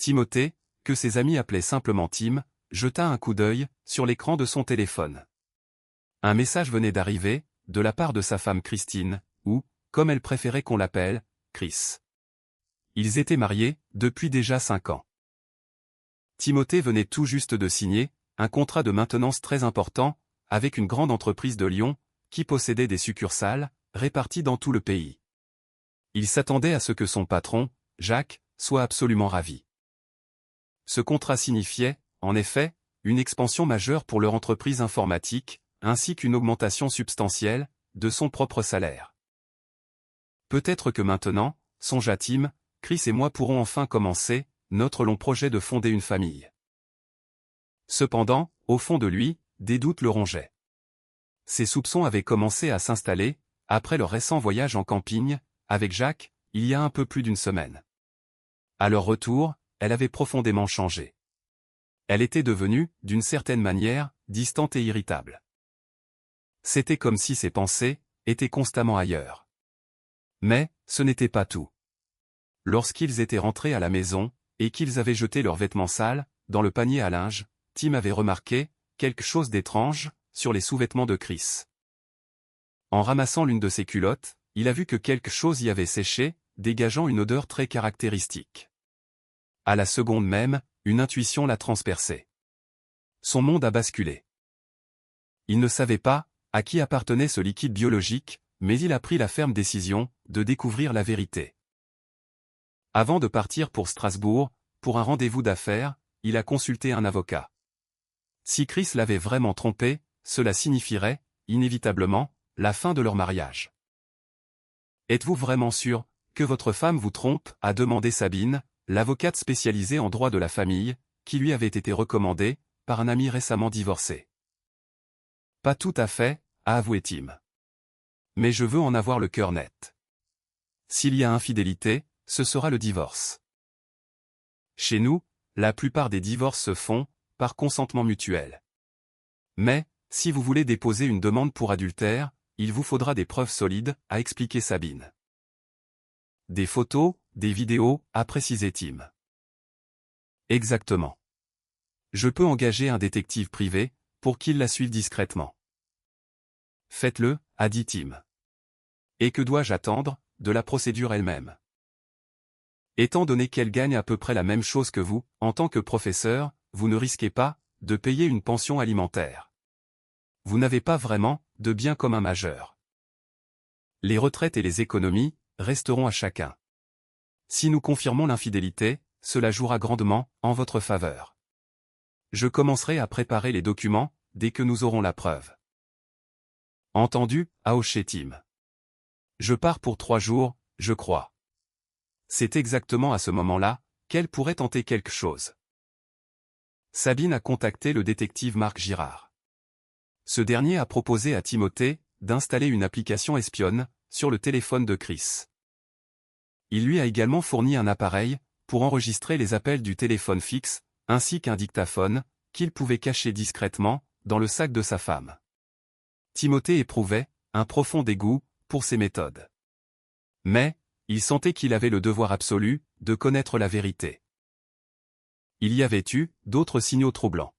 Timothée, que ses amis appelaient simplement Tim, jeta un coup d'œil sur l'écran de son téléphone. Un message venait d'arriver, de la part de sa femme Christine, ou, comme elle préférait qu'on l'appelle, Chris. Ils étaient mariés, depuis déjà 5 ans. Timothée venait tout juste de signer un contrat de maintenance très important, avec une grande entreprise de Lyon, qui possédait des succursales, réparties dans tout le pays. Il s'attendait à ce que son patron, Jacques, soit absolument ravi. Ce contrat signifiait, en effet, une expansion majeure pour leur entreprise informatique, ainsi qu'une augmentation substantielle de son propre salaire. Peut-être que maintenant, songea Tim, Chris et moi pourrons enfin commencer notre long projet de fonder une famille. Cependant, au fond de lui, des doutes le rongeaient. Ses soupçons avaient commencé à s'installer, après leur récent voyage en camping, avec Jacques, il y a un peu plus d'une semaine. À leur retour, elle avait profondément changé. Elle était devenue, d'une certaine manière, distante et irritable. C'était comme si ses pensées étaient constamment ailleurs. Mais, ce n'était pas tout. Lorsqu'ils étaient rentrés à la maison, et qu'ils avaient jeté leurs vêtements sales dans le panier à linge, Tim avait remarqué quelque chose d'étrange sur les sous-vêtements de Chris. En ramassant l'une de ses culottes, il a vu que quelque chose y avait séché, dégageant une odeur très caractéristique. À la seconde même, une intuition l'a transpercé. Son monde a basculé. Il ne savait pas à qui appartenait ce liquide biologique, mais il a pris la ferme décision de découvrir la vérité. Avant de partir pour Strasbourg, pour un rendez-vous d'affaires, il a consulté un avocat. Si Chris l'avait vraiment trompé, cela signifierait, inévitablement, la fin de leur mariage. « Êtes-vous vraiment sûr que votre femme vous trompe ?» a demandé Sabine, l'avocate spécialisée en droit de la famille, qui lui avait été recommandée par un ami récemment divorcé. « Pas tout à fait, » a avoué Tim. « Mais je veux en avoir le cœur net. S'il y a infidélité, ce sera le divorce. Chez nous, la plupart des divorces se font par consentement mutuel. Mais, si vous voulez déposer une demande pour adultère, il vous faudra des preuves solides, a expliqué Sabine. Des photos, des vidéos, a précisé Tim. Exactement. Je peux engager un détective privé pour qu'il la suive discrètement. Faites-le, a dit Tim. Et que dois-je attendre de la procédure elle-même? Étant donné qu'elle gagne à peu près la même chose que vous, en tant que professeur, vous ne risquez pas de payer une pension alimentaire. Vous n'avez pas vraiment de bien commun majeur. Les retraites et les économies resteront à chacun. Si nous confirmons l'infidélité, cela jouera grandement en votre faveur. Je commencerai à préparer les documents dès que nous aurons la preuve. Entendu, a hoché Tim. Je pars pour 3 jours, je crois. C'est exactement à ce moment-là qu'elle pourrait tenter quelque chose. Sabine a contacté le détective Marc Girard. Ce dernier a proposé à Timothée d'installer une application espionne sur le téléphone de Chris. Il lui a également fourni un appareil pour enregistrer les appels du téléphone fixe, ainsi qu'un dictaphone qu'il pouvait cacher discrètement dans le sac de sa femme. Timothée éprouvait un profond dégoût pour ces méthodes. Mais, il sentait qu'il avait le devoir absolu de connaître la vérité. Il y avait eu d'autres signaux troublants.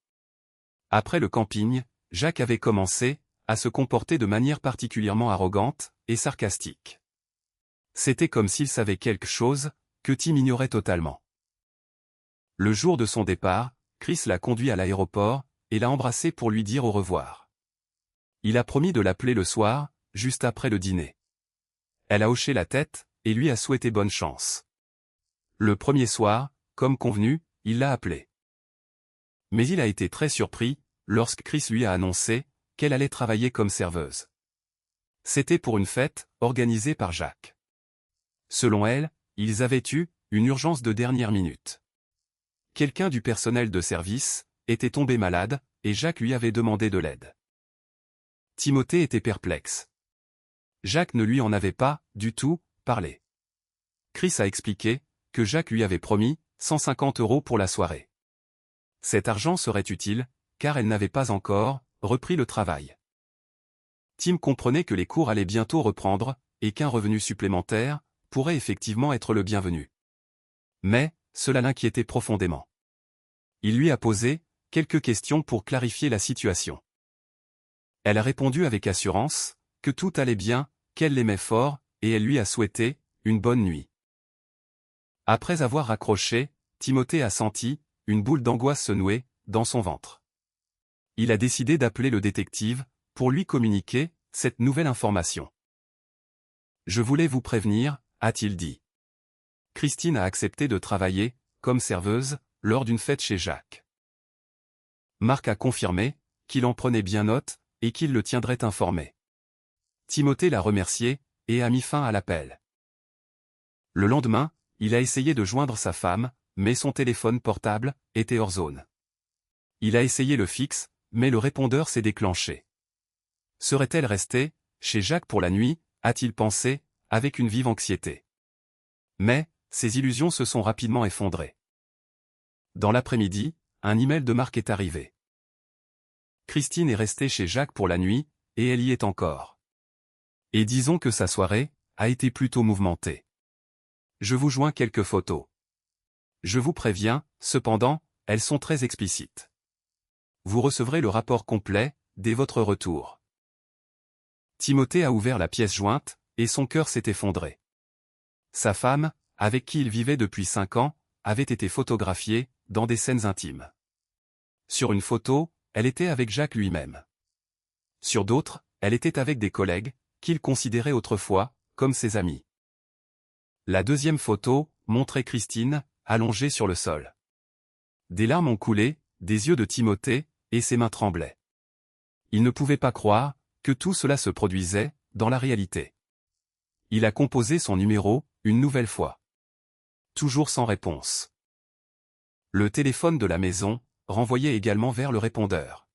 Après le camping, Jacques avait commencé à se comporter de manière particulièrement arrogante et sarcastique. C'était comme s'il savait quelque chose que Tim ignorait totalement. Le jour de son départ, Chris l'a conduit à l'aéroport et l'a embrassé pour lui dire au revoir. Il a promis de l'appeler le soir, juste après le dîner. Elle a hoché la tête et lui a souhaité bonne chance. Le premier soir, comme convenu, il l'a appelée. Mais il a été très surpris lorsque Chris lui a annoncé qu'elle allait travailler comme serveuse. C'était pour une fête organisée par Jacques. Selon elle, ils avaient eu une urgence de dernière minute. Quelqu'un du personnel de service était tombé malade et Jacques lui avait demandé de l'aide. Timothée était perplexe. Jacques ne lui en avait pas, du tout, parlé. Chris a expliqué que Jacques lui avait promis 150 € pour la soirée. Cet argent serait utile, car elle n'avait pas encore repris le travail. Tim comprenait que les cours allaient bientôt reprendre, et qu'un revenu supplémentaire pourrait effectivement être le bienvenu. Mais, cela l'inquiétait profondément. Il lui a posé quelques questions pour clarifier la situation. Elle a répondu avec assurance que tout allait bien, qu'elle l'aimait fort, et elle lui a souhaité une bonne nuit. Après avoir raccroché, Timothée a senti une boule d'angoisse se nouer dans son ventre. Il a décidé d'appeler le détective pour lui communiquer cette nouvelle information. « Je voulais vous prévenir », a-t-il dit. Christine a accepté de travailler comme serveuse lors d'une fête chez Jacques. Marc a confirmé qu'il en prenait bien note et qu'il le tiendrait informé. Timothée l'a remercié et a mis fin à l'appel. Le lendemain, il a essayé de joindre sa femme, mais son téléphone portable était hors zone. Il a essayé le fixe, mais le répondeur s'est déclenché. Serait-elle restée chez Jacques pour la nuit, a-t-il pensé, avec une vive anxiété. Mais ses illusions se sont rapidement effondrées. Dans l'après-midi, un email de Marc est arrivé. Christine est restée chez Jacques pour la nuit, et elle y est encore. Et disons que sa soirée a été plutôt mouvementée. Je vous joins quelques photos. Je vous préviens, cependant, elles sont très explicites. Vous recevrez le rapport complet dès votre retour. Timothée a ouvert la pièce jointe, et son cœur s'est effondré. Sa femme, avec qui il vivait depuis 5 ans, avait été photographiée dans des scènes intimes. Sur une photo, elle était avec Jacques lui-même. Sur d'autres, elle était avec des collègues, qu'il considérait autrefois comme ses amis. La deuxième photo montrait Christine, allongée sur le sol. Des larmes ont coulé des yeux de Timothée, et ses mains tremblaient. Il ne pouvait pas croire que tout cela se produisait dans la réalité. Il a composé son numéro une nouvelle fois. Toujours sans réponse. Le téléphone de la maison renvoyait également vers le répondeur.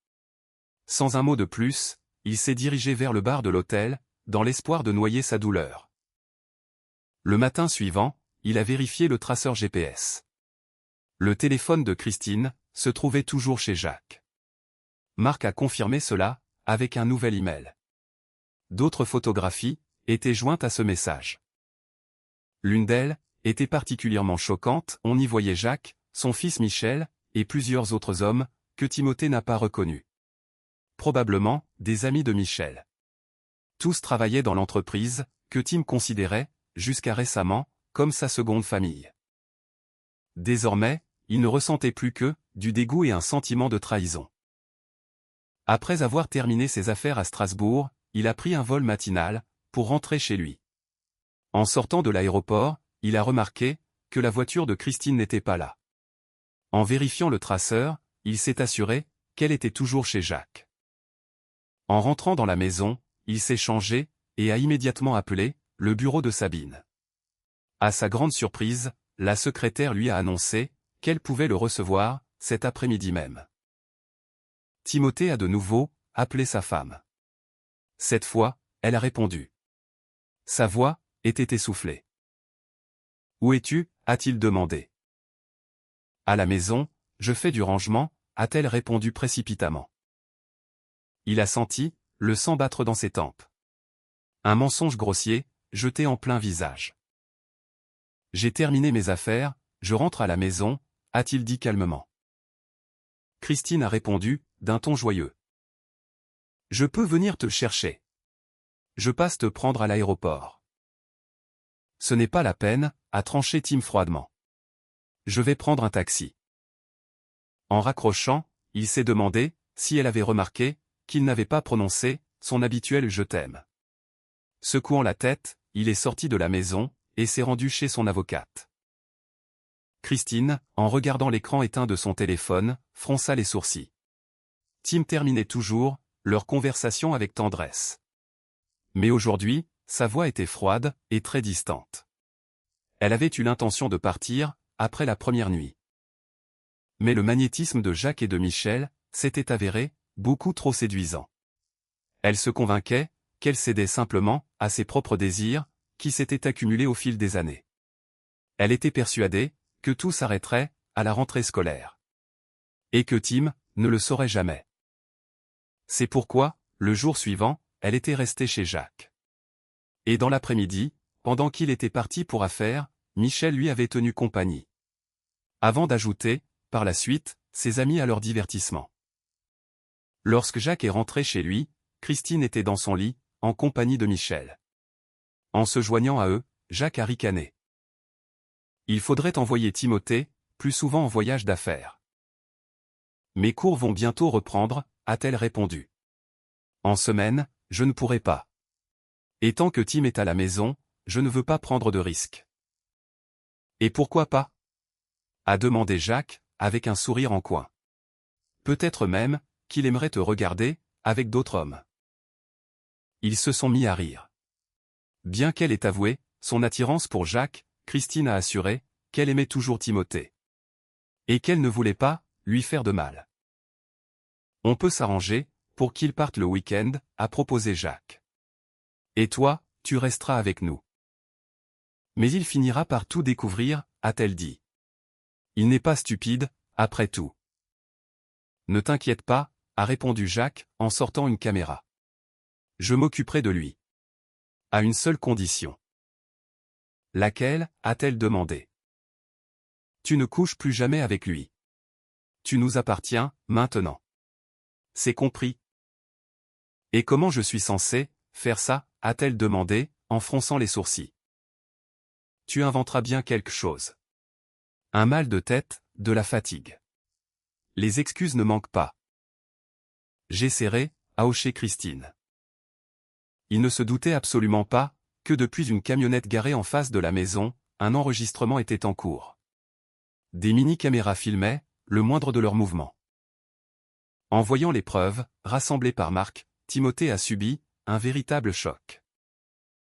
Sans un mot de plus, il s'est dirigé vers le bar de l'hôtel, dans l'espoir de noyer sa douleur. Le matin suivant, il a vérifié le traceur GPS. Le téléphone de Christine se trouvait toujours chez Jacques. Marc a confirmé cela avec un nouvel email. D'autres photographies étaient jointes à ce message. L'une d'elles était particulièrement choquante, on y voyait Jacques, son fils Michel, et plusieurs autres hommes que Timothée n'a pas reconnus. Probablement des amis de Michel. Tous travaillaient dans l'entreprise que Tim considérait, jusqu'à récemment, comme sa seconde famille. Désormais, il ne ressentait plus que du dégoût et un sentiment de trahison. Après avoir terminé ses affaires à Strasbourg, il a pris un vol matinal pour rentrer chez lui. En sortant de l'aéroport, il a remarqué que la voiture de Christine n'était pas là. En vérifiant le traceur, il s'est assuré qu'elle était toujours chez Jacques. En rentrant dans la maison, il s'est changé et a immédiatement appelé le bureau de Sabine. À sa grande surprise, la secrétaire lui a annoncé qu'elle pouvait le recevoir cet après-midi même. Timothée a de nouveau appelé sa femme. Cette fois, elle a répondu. Sa voix était essoufflée. « Où es-tu » a-t-il demandé. « À la maison, je fais du rangement » a-t-elle répondu précipitamment. Il a senti le sang battre dans ses tempes. Un mensonge grossier, jeté en plein visage. « J'ai terminé mes affaires, je rentre à la maison » a-t-il dit calmement. Christine a répondu, d'un ton joyeux. « Je peux venir te chercher. Je passe te prendre à l'aéroport. » Ce n'est pas la peine, a tranché Tim froidement. Je vais prendre un taxi. En raccrochant, il s'est demandé si elle avait remarqué qu'il n'avait pas prononcé son habituel « je t'aime ». Secouant la tête, il est sorti de la maison et s'est rendu chez son avocate. Christine, en regardant l'écran éteint de son téléphone, fronça les sourcils. Tim terminait toujours leur conversation avec tendresse. Mais aujourd'hui, sa voix était froide et très distante. Elle avait eu l'intention de partir après la première nuit. Mais le magnétisme de Jacques et de Michel s'était avéré beaucoup trop séduisant. Elle se convainquait qu'elle cédait simplement à ses propres désirs qui s'étaient accumulés au fil des années. Elle était persuadée que tout s'arrêterait à la rentrée scolaire. Et que Tim ne le saurait jamais. C'est pourquoi, le jour suivant, elle était restée chez Jacques. Et dans l'après-midi, pendant qu'il était parti pour affaires, Michel lui avait tenu compagnie. Avant d'ajouter, par la suite, ses amis à leur divertissement. Lorsque Jacques est rentré chez lui, Christine était dans son lit, en compagnie de Michel. En se joignant à eux, Jacques a ricané. Il faudrait envoyer Timothée, plus souvent en voyage d'affaires. Mes cours vont bientôt reprendre, a-t-elle répondu. En semaine, je ne pourrai pas. Et tant que Tim est à la maison, je ne veux pas prendre de risques. Et pourquoi pas? A demandé Jacques, avec un sourire en coin. Peut-être même, qu'il aimerait te regarder, avec d'autres hommes. Ils se sont mis à rire. Bien qu'elle ait avoué son attirance pour Jacques, Christine a assuré qu'elle aimait toujours Timothée. Et qu'elle ne voulait pas lui faire de mal. On peut s'arranger pour qu'il parte le week-end, a proposé Jacques. Et toi, tu resteras avec nous. Mais il finira par tout découvrir, a-t-elle dit. Il n'est pas stupide, après tout. Ne t'inquiète pas, a répondu Jacques, en sortant une caméra. Je m'occuperai de lui. À une seule condition. Laquelle, a-t-elle demandé. Tu ne couches plus jamais avec lui. Tu nous appartiens, maintenant. C'est compris. Et comment je suis censé faire ça, a-t-elle demandé, en fronçant les sourcils. Tu inventeras bien quelque chose. Un mal de tête, de la fatigue. Les excuses ne manquent pas. J'essaierai, a hoché Christine. Il ne se doutait absolument pas que depuis une camionnette garée en face de la maison, un enregistrement était en cours. Des mini-caméras filmaient le moindre de leurs mouvements. En voyant les preuves, rassemblées par Marc, Timothée a subi un véritable choc.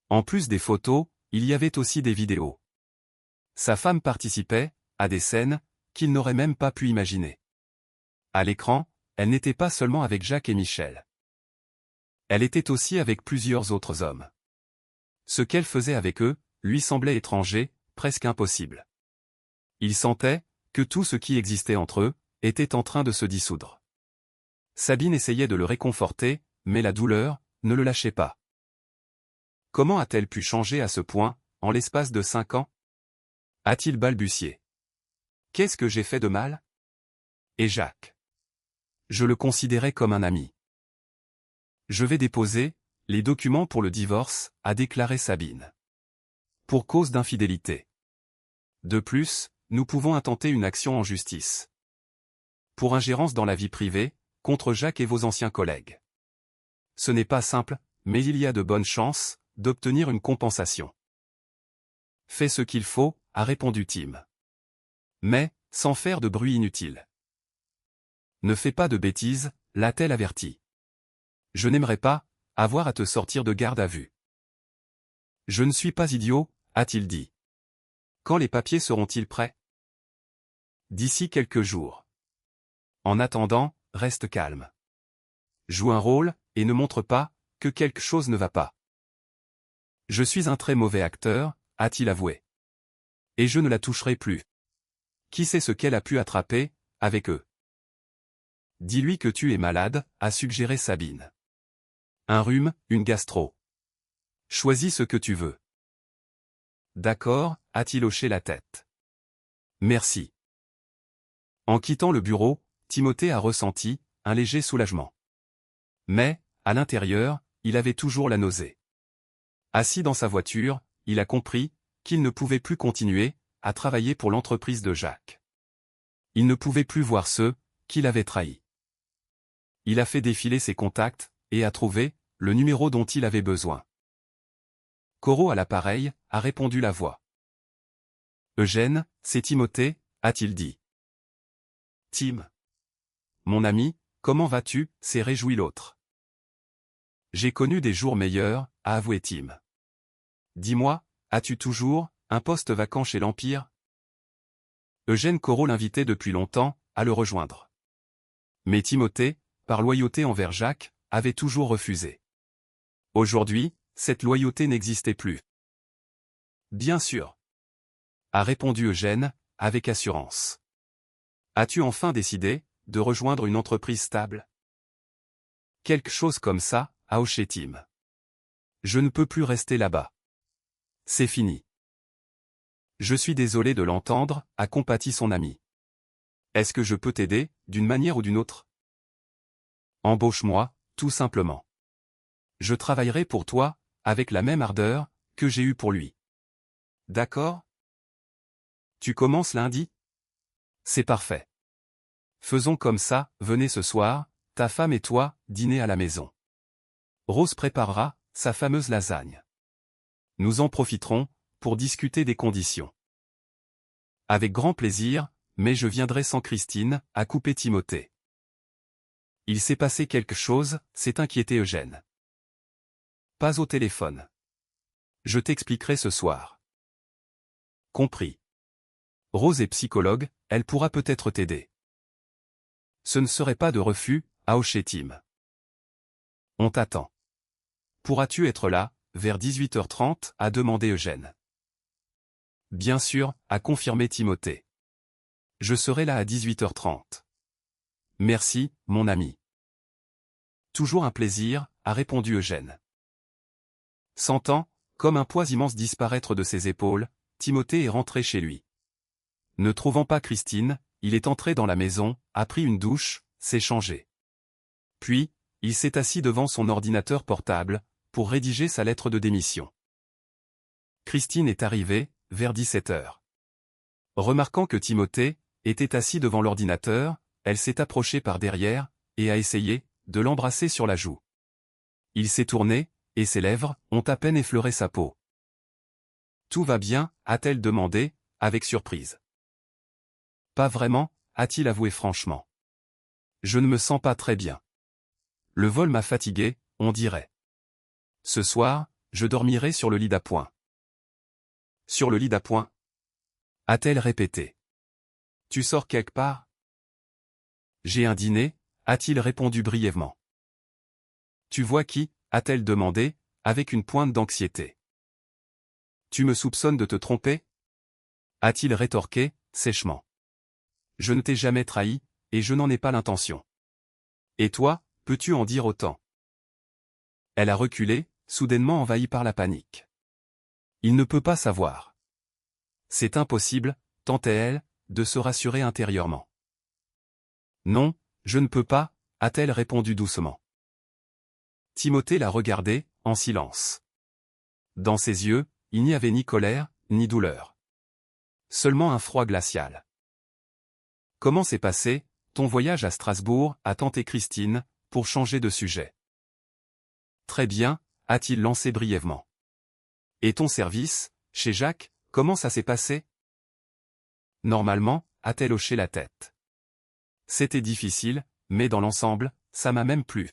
En plus des photos, il y avait aussi des vidéos. Sa femme participait à des scènes qu'il n'aurait même pas pu imaginer. À l'écran, elle n'était pas seulement avec Jacques et Michel. Elle était aussi avec plusieurs autres hommes. Ce qu'elle faisait avec eux lui semblait étranger, presque impossible. Il sentait que tout ce qui existait entre eux était en train de se dissoudre. Sabine essayait de le réconforter, mais la douleur ne le lâchait pas. Comment a-t-elle pu changer à ce point, en l'espace de 5 ans? A-t-il balbutié. Qu'est-ce que j'ai fait de mal? Et Jacques? Je le considérais comme un ami. Je vais déposer les documents pour le divorce, a déclaré Sabine. Pour cause d'infidélité. De plus, nous pouvons intenter une action en justice. Pour ingérence dans la vie privée, contre Jacques et vos anciens collègues. Ce n'est pas simple, mais il y a de bonnes chances d'obtenir une compensation. Fais ce qu'il faut, a répondu Tim. Mais, sans faire de bruit inutile. Ne fais pas de bêtises, l'a-t-elle averti. Je n'aimerais pas avoir à te sortir de garde à vue. Je ne suis pas idiot, a-t-il dit. Quand les papiers seront-ils prêts? D'ici quelques jours. En attendant, reste calme. Joue un rôle, et ne montre pas que quelque chose ne va pas. Je suis un très mauvais acteur, a-t-il avoué. Et je ne la toucherai plus. Qui sait ce qu'elle a pu attraper, avec eux? Dis-lui que tu es malade, a suggéré Sabine. Un rhume, une gastro. Choisis ce que tu veux. D'accord, a-t-il hoché la tête. Merci. En quittant le bureau, Timothée a ressenti un léger soulagement. Mais, à l'intérieur, il avait toujours la nausée. Assis dans sa voiture, il a compris qu'il ne pouvait plus continuer à travailler pour l'entreprise de Jacques. Il ne pouvait plus voir ceux qu'il avait trahis. Il a fait défiler ses contacts et a trouvé le numéro dont il avait besoin. Corot à l'appareil, a répondu la voix. Eugène, c'est Timothée, a-t-il dit. Tim. Mon ami, comment vas-tu, s'est réjoui l'autre. J'ai connu des jours meilleurs, a avoué Tim. Dis-moi, as-tu toujours un poste vacant chez l'Empire? Eugène Corot l'invitait depuis longtemps à le rejoindre. Mais Timothée, par loyauté envers Jacques, avait toujours refusé. Aujourd'hui, cette loyauté n'existait plus. Bien sûr. A répondu Eugène, avec assurance. As-tu enfin décidé de rejoindre une entreprise stable? Quelque chose comme ça, a hoché Tim. Je ne peux plus rester là-bas. C'est fini. Je suis désolé de l'entendre, a compati son ami. Est-ce que je peux t'aider, d'une manière ou d'une autre? Embauche-moi, tout simplement. Je travaillerai pour toi, avec la même ardeur, que j'ai eue pour lui. D'accord? Tu commences lundi? C'est parfait. Faisons comme ça, venez ce soir, ta femme et toi, dîner à la maison. Rose préparera sa fameuse lasagne. Nous en profiterons, pour discuter des conditions. Avec grand plaisir, mais je viendrai sans Christine, a coupé Timothée. Il s'est passé quelque chose, s'est inquiété Eugène. Pas au téléphone. Je t'expliquerai ce soir. Compris. Rose est psychologue, elle pourra peut-être t'aider. Ce ne serait pas de refus, a hoché Tim. On t'attend. Pourras-tu être là, vers 18h30, a demandé Eugène. Bien sûr, a confirmé Timothée. Je serai là à 18h30. Merci, mon ami. Toujours un plaisir, a répondu Eugène. Sentant, comme un poids immense disparaître de ses épaules, Timothée est rentré chez lui. Ne trouvant pas Christine, il est entré dans la maison, a pris une douche, s'est changé. Puis, il s'est assis devant son ordinateur portable, pour rédiger sa lettre de démission. Christine est arrivée, vers 17h. Remarquant que Timothée était assis devant l'ordinateur, elle s'est approchée par derrière, et a essayé de l'embrasser sur la joue. Il s'est tourné, et ses lèvres ont à peine effleuré sa peau. Tout va bien, a-t-elle demandé, avec surprise. Pas vraiment, a-t-il avoué franchement. Je ne me sens pas très bien. Le vol m'a fatigué, on dirait. Ce soir, je dormirai sur le lit d'appoint. Sur le lit d'appoint? A-t-elle répété. Tu sors quelque part? J'ai un dîner, a-t-il répondu brièvement. Tu vois qui? A-t-elle demandé, avec une pointe d'anxiété. Tu me soupçonnes de te tromper? A-t-il rétorqué, sèchement. Je ne t'ai jamais trahi, et je n'en ai pas l'intention. Et toi, peux-tu en dire autant? Elle a reculé, soudainement envahie par la panique. Il ne peut pas savoir. C'est impossible, tentait-elle, de se rassurer intérieurement. Non, je ne peux pas, a-t-elle répondu doucement. Timothée la regardait, en silence. Dans ses yeux, il n'y avait ni colère, ni douleur. Seulement un froid glacial. Comment s'est passé ton voyage à Strasbourg, a tenté Christine, pour changer de sujet. Très bien, a-t-il lancé brièvement. Et ton service, chez Jacques, comment ça s'est passé? Normalement, a-t-elle hoché la tête. C'était difficile, mais dans l'ensemble, ça m'a même plu.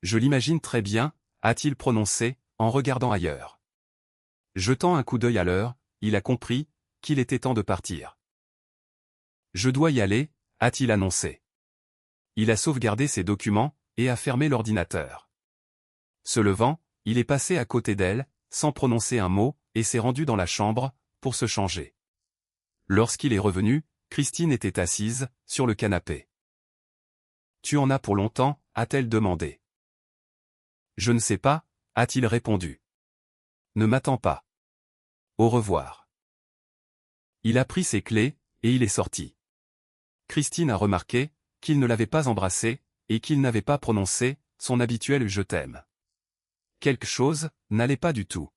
Je l'imagine très bien, a-t-il prononcé, en regardant ailleurs. Jetant un coup d'œil à l'heure, il a compris qu'il était temps de partir. Je dois y aller, a-t-il annoncé. Il a sauvegardé ses documents, et a fermé l'ordinateur. Se levant, il est passé à côté d'elle, sans prononcer un mot, et s'est rendu dans la chambre, pour se changer. Lorsqu'il est revenu, Christine était assise, sur le canapé. Tu en as pour longtemps, a-t-elle demandé. Je ne sais pas, a-t-il répondu. Ne m'attends pas. Au revoir. Il a pris ses clés, et il est sorti. Christine a remarqué qu'il ne l'avait pas embrassé, et qu'il n'avait pas prononcé son habituel « je t'aime ». Quelque chose n'allait pas du tout.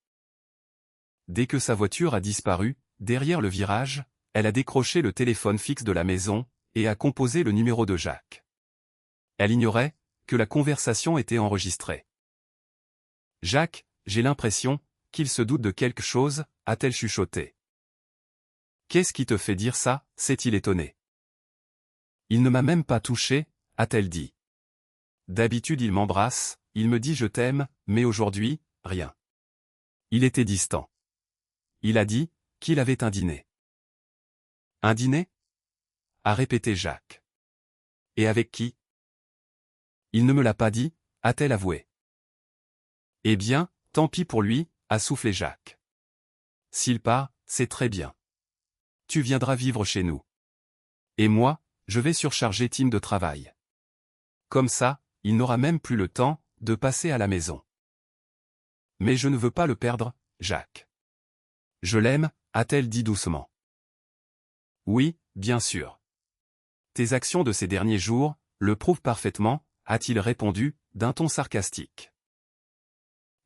Dès que sa voiture a disparu, derrière le virage, elle a décroché le téléphone fixe de la maison, et a composé le numéro de Jacques. Elle ignorait que la conversation était enregistrée. Jacques, j'ai l'impression qu'il se doute de quelque chose, a-t-elle chuchoté. Qu'est-ce qui te fait dire ça, s'est-il étonné. Il ne m'a même pas touché, a-t-elle dit. D'habitude il m'embrasse, il me dit je t'aime, mais aujourd'hui, rien. Il était distant. Il a dit qu'il avait un dîner. Un dîner? A répété Jacques. Et avec qui? Il ne me l'a pas dit, a-t-elle avoué. Eh bien, tant pis pour lui, a soufflé Jacques. S'il part, c'est très bien. Tu viendras vivre chez nous. Et moi, je vais surcharger Tim de travail. Comme ça, il n'aura même plus le temps de passer à la maison. Mais je ne veux pas le perdre, Jacques. Je l'aime, a-t-elle dit doucement. Oui, bien sûr. Tes actions de ces derniers jours le prouvent parfaitement, a-t-il répondu, d'un ton sarcastique.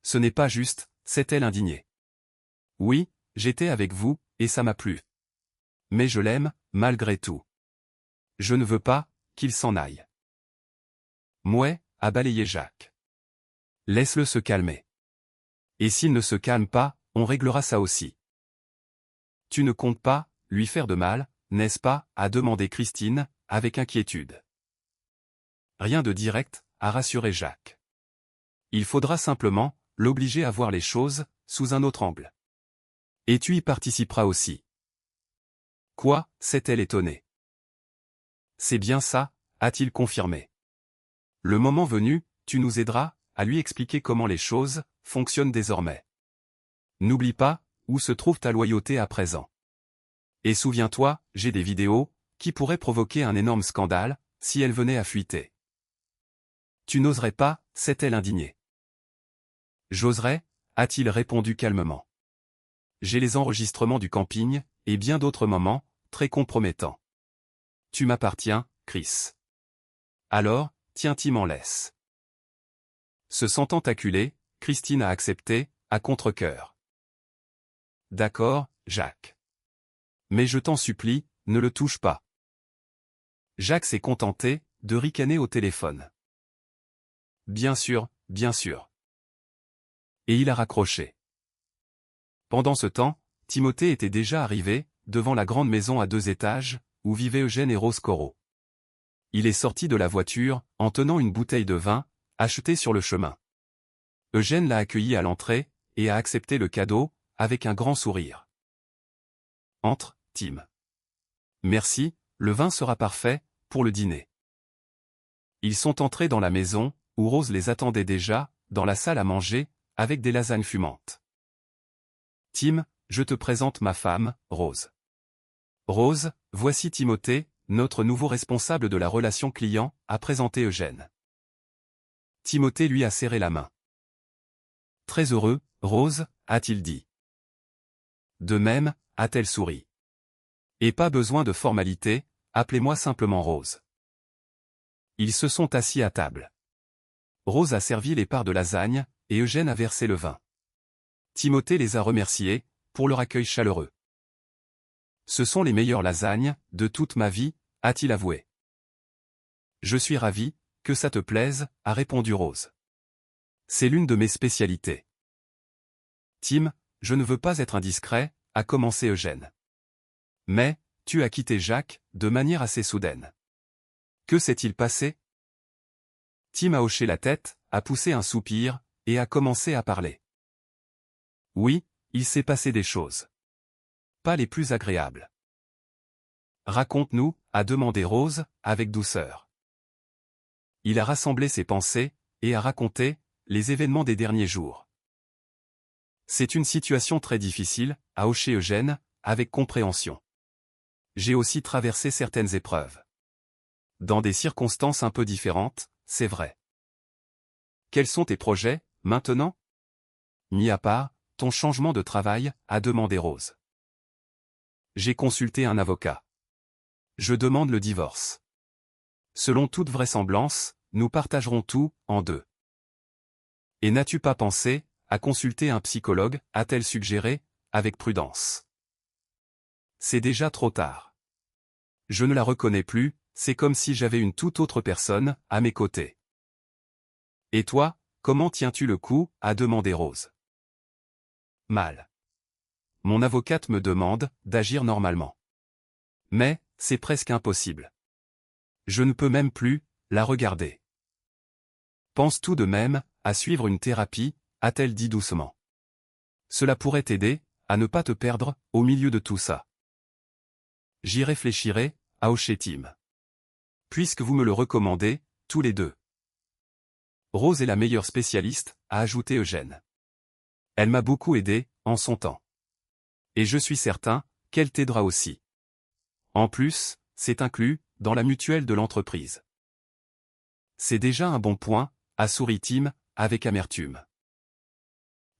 Ce n'est pas juste, s'est-elle indignée. Oui, j'étais avec vous, et ça m'a plu. Mais je l'aime, malgré tout. Je ne veux pas qu'il s'en aille. Mouais, a balayé Jacques. Laisse-le se calmer. Et s'il ne se calme pas, on réglera ça aussi. Tu ne comptes pas lui faire de mal, n'est-ce pas, a demandé Christine, avec inquiétude. Rien de direct, a rassuré Jacques. Il faudra simplement l'obliger à voir les choses sous un autre angle. Et tu y participeras aussi. Quoi, s'est-elle étonnée. C'est bien ça, a-t-il confirmé. Le moment venu, tu nous aideras à lui expliquer comment les choses fonctionnent désormais. N'oublie pas où se trouve ta loyauté à présent. Et souviens-toi, j'ai des vidéos qui pourraient provoquer un énorme scandale si elles venaient à fuiter. Tu n'oserais pas, s'est-elle indignée. J'oserais, a-t-il répondu calmement. J'ai les enregistrements du camping, et bien d'autres moments, très compromettants. Tu m'appartiens, Chris. Alors, tiens, Tim en laisse. Se sentant acculée, Christine a accepté, à contre-cœur. D'accord, Jacques. Mais je t'en supplie, ne le touche pas. Jacques s'est contenté de ricaner au téléphone. Bien sûr, bien sûr. Et il a raccroché. Pendant ce temps, Timothée était déjà arrivé, devant la grande maison à 2 étages, où vivaient Eugène et Rose Corot. Il est sorti de la voiture, en tenant une bouteille de vin, achetée sur le chemin. Eugène l'a accueilli à l'entrée, et a accepté le cadeau, avec un grand sourire. Entre, Tim. Merci, le vin sera parfait, pour le dîner. Ils sont entrés dans la maison, où Rose les attendait déjà, dans la salle à manger, avec des lasagnes fumantes. Tim, je te présente ma femme, Rose. Rose, voici Timothée, notre nouveau responsable de la relation client, a présenté Eugène. Timothée lui a serré la main. Très heureux, Rose, a-t-il dit. De même, a-t-elle souri. Et pas besoin de formalité, appelez-moi simplement Rose. Ils se sont assis à table. Rose a servi les parts de lasagne, et Eugène a versé le vin. Timothée les a remerciés, pour leur accueil chaleureux. Ce sont les meilleures lasagnes de toute ma vie, a-t-il avoué. Je suis ravi, que ça te plaise, a répondu Rose. C'est l'une de mes spécialités. Tim, je ne veux pas être indiscret, a commencé Eugène. Mais, tu as quitté Jacques, de manière assez soudaine. Que s'est-il passé? Tim a hoché la tête, a poussé un soupir, et a commencé à parler. Oui, il s'est passé des choses. Pas les plus agréables. Raconte-nous, a demandé Rose, avec douceur. Il a rassemblé ses pensées, et a raconté les événements des derniers jours. C'est une situation très difficile, a hoché Eugène, avec compréhension. J'ai aussi traversé certaines épreuves. Dans des circonstances un peu différentes, c'est vrai. Quels sont tes projets, maintenant? Mis à part ton changement de travail, a demandé Rose. J'ai consulté un avocat. Je demande le divorce. Selon toute vraisemblance, nous partagerons tout, en deux. Et n'as-tu pas pensé à consulter un psychologue, a-t-elle suggéré, avec prudence. C'est déjà trop tard. Je ne la reconnais plus, c'est comme si j'avais une toute autre personne, à mes côtés. Et toi, comment tiens-tu le coup, a demandé Rose. Mal. Mon avocate me demande d'agir normalement. Mais, c'est presque impossible. Je ne peux même plus la regarder. Pense tout de même à suivre une thérapie, a-t-elle dit doucement. Cela pourrait t'aider à ne pas te perdre au milieu de tout ça. J'y réfléchirai, a hoché Tim. Puisque vous me le recommandez, tous les deux. Rose est la meilleure spécialiste, a ajouté Eugène. Elle m'a beaucoup aidé, en son temps. Et je suis certain qu'elle t'aidera aussi. En plus, c'est inclus dans la mutuelle de l'entreprise. C'est déjà un bon point, a souri Tim, avec amertume.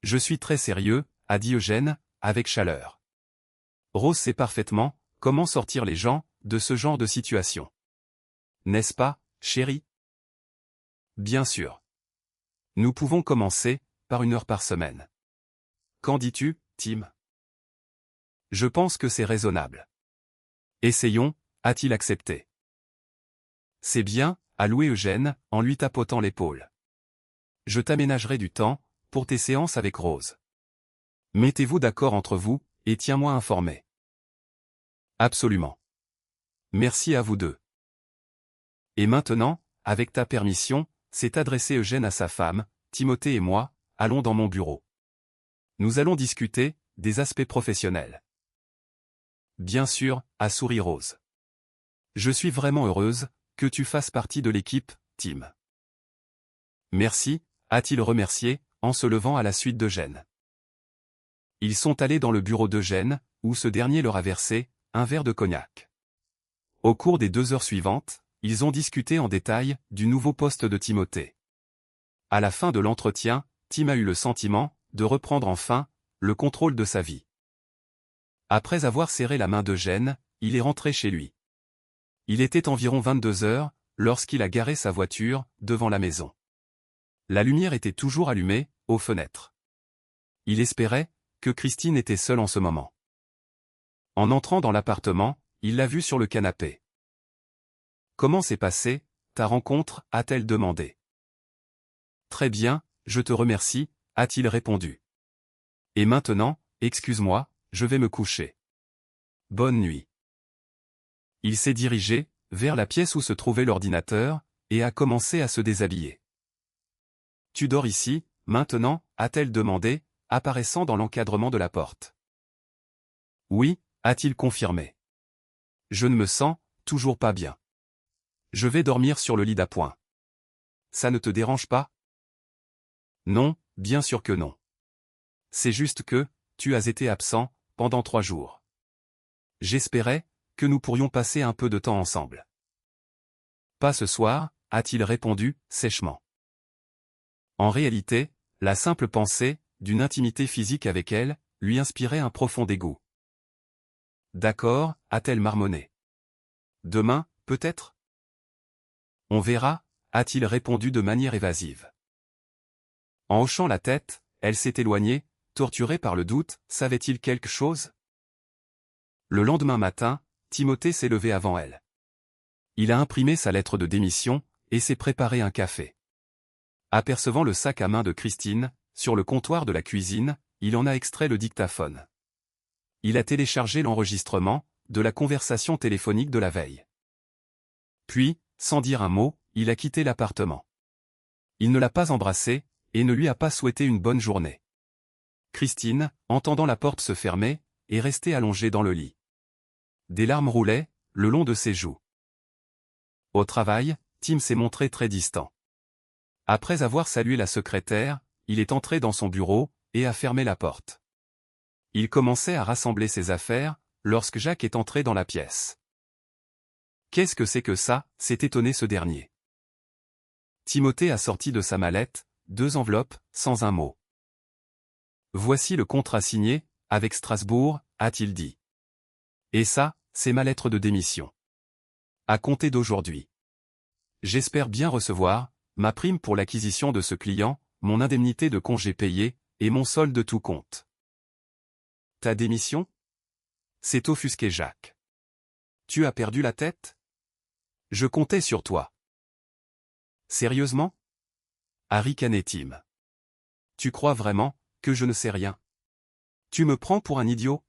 Je suis très sérieux, a dit Eugène, avec chaleur. Rose sait parfaitement comment sortir les gens de ce genre de situation. n'est-ce pas, chérie? Bien sûr. Nous pouvons commencer par 1 heure par semaine. Qu'en dis-tu, Tim? Je pense que c'est raisonnable. Essayons, a-t-il accepté. C'est bien, a loué Eugène, en lui tapotant l'épaule. Je t'aménagerai du temps, pour tes séances avec Rose. Mettez-vous d'accord entre vous, et tiens-moi informé. Absolument. Merci à vous deux. Et maintenant, avec ta permission, s'est adressé Eugène à sa femme, Timothée et moi, allons dans mon bureau. Nous allons discuter des aspects professionnels. Bien sûr, a souri Rose. Je suis vraiment heureuse que tu fasses partie de l'équipe, Tim. Merci, a-t-il remercié, en se levant à la suite d'Eugène. Ils sont allés dans le bureau d'Eugène, où ce dernier leur a versé un verre de cognac. Au cours des 2 heures suivantes, ils ont discuté en détail du nouveau poste de Timothée. À la fin de l'entretien, Tim a eu le sentiment de reprendre enfin le contrôle de sa vie. Après avoir serré la main d'Eugène, il est rentré chez lui. Il était environ 22 heures lorsqu'il a garé sa voiture devant la maison. La lumière était toujours allumée aux fenêtres. Il espérait que Christine était seule en ce moment. En entrant dans l'appartement, il l'a vue sur le canapé. « Comment s'est passée ta rencontre ?» a-t-elle demandé. « Très bien, je te remercie » a-t-il répondu. « Et maintenant, excuse-moi, je vais me coucher. Bonne nuit. » Il s'est dirigé vers la pièce où se trouvait l'ordinateur et a commencé à se déshabiller. « Tu dors ici, maintenant ?» a-t-elle demandé, apparaissant dans l'encadrement de la porte. « Oui » a-t-il confirmé. « Je ne me sens toujours pas bien. Je vais dormir sur le lit d'appoint. Ça ne te dérange pas? » Non, bien sûr que non. C'est juste que, tu as été absent pendant 3 jours. J'espérais que nous pourrions passer un peu de temps ensemble. Pas ce soir, a-t-il répondu, sèchement. En réalité, la simple pensée d'une intimité physique avec elle lui inspirait un profond dégoût. D'accord, a-t-elle marmonné. Demain, peut-être? On verra, a-t-il répondu de manière évasive. En hochant la tête, elle s'est éloignée, torturée par le doute, savait-il quelque chose? Le lendemain matin, Timothée s'est levé avant elle. Il a imprimé sa lettre de démission, et s'est préparé un café. Apercevant le sac à main de Christine, sur le comptoir de la cuisine, il en a extrait le dictaphone. Il a téléchargé l'enregistrement de la conversation téléphonique de la veille. Puis, sans dire un mot, il a quitté l'appartement. Il ne l'a pas embrassée, et ne lui a pas souhaité une bonne journée. Christine, entendant la porte se fermer, est restée allongée dans le lit. Des larmes roulaient le long de ses joues. Au travail, Tim s'est montré très distant. Après avoir salué la secrétaire, il est entré dans son bureau et a fermé la porte. Il commençait à rassembler ses affaires lorsque Jacques est entré dans la pièce. « Qu'est-ce que c'est que ça ?» s'est étonné ce dernier. Timothée a sorti de sa mallette 2 enveloppes, sans un mot. « Voici le contrat signé, avec Strasbourg, » a-t-il dit. « Et ça, c'est ma lettre de démission. À compter d'aujourd'hui. J'espère bien recevoir ma prime pour l'acquisition de ce client, mon indemnité de congé payé, et mon solde de tout compte. » Ta démission? S'est offusqué Jacques. Tu as perdu la tête? Je comptais sur toi. Sérieusement? A ricané Tim. Tu crois vraiment que je ne sais rien? Tu me prends pour un idiot?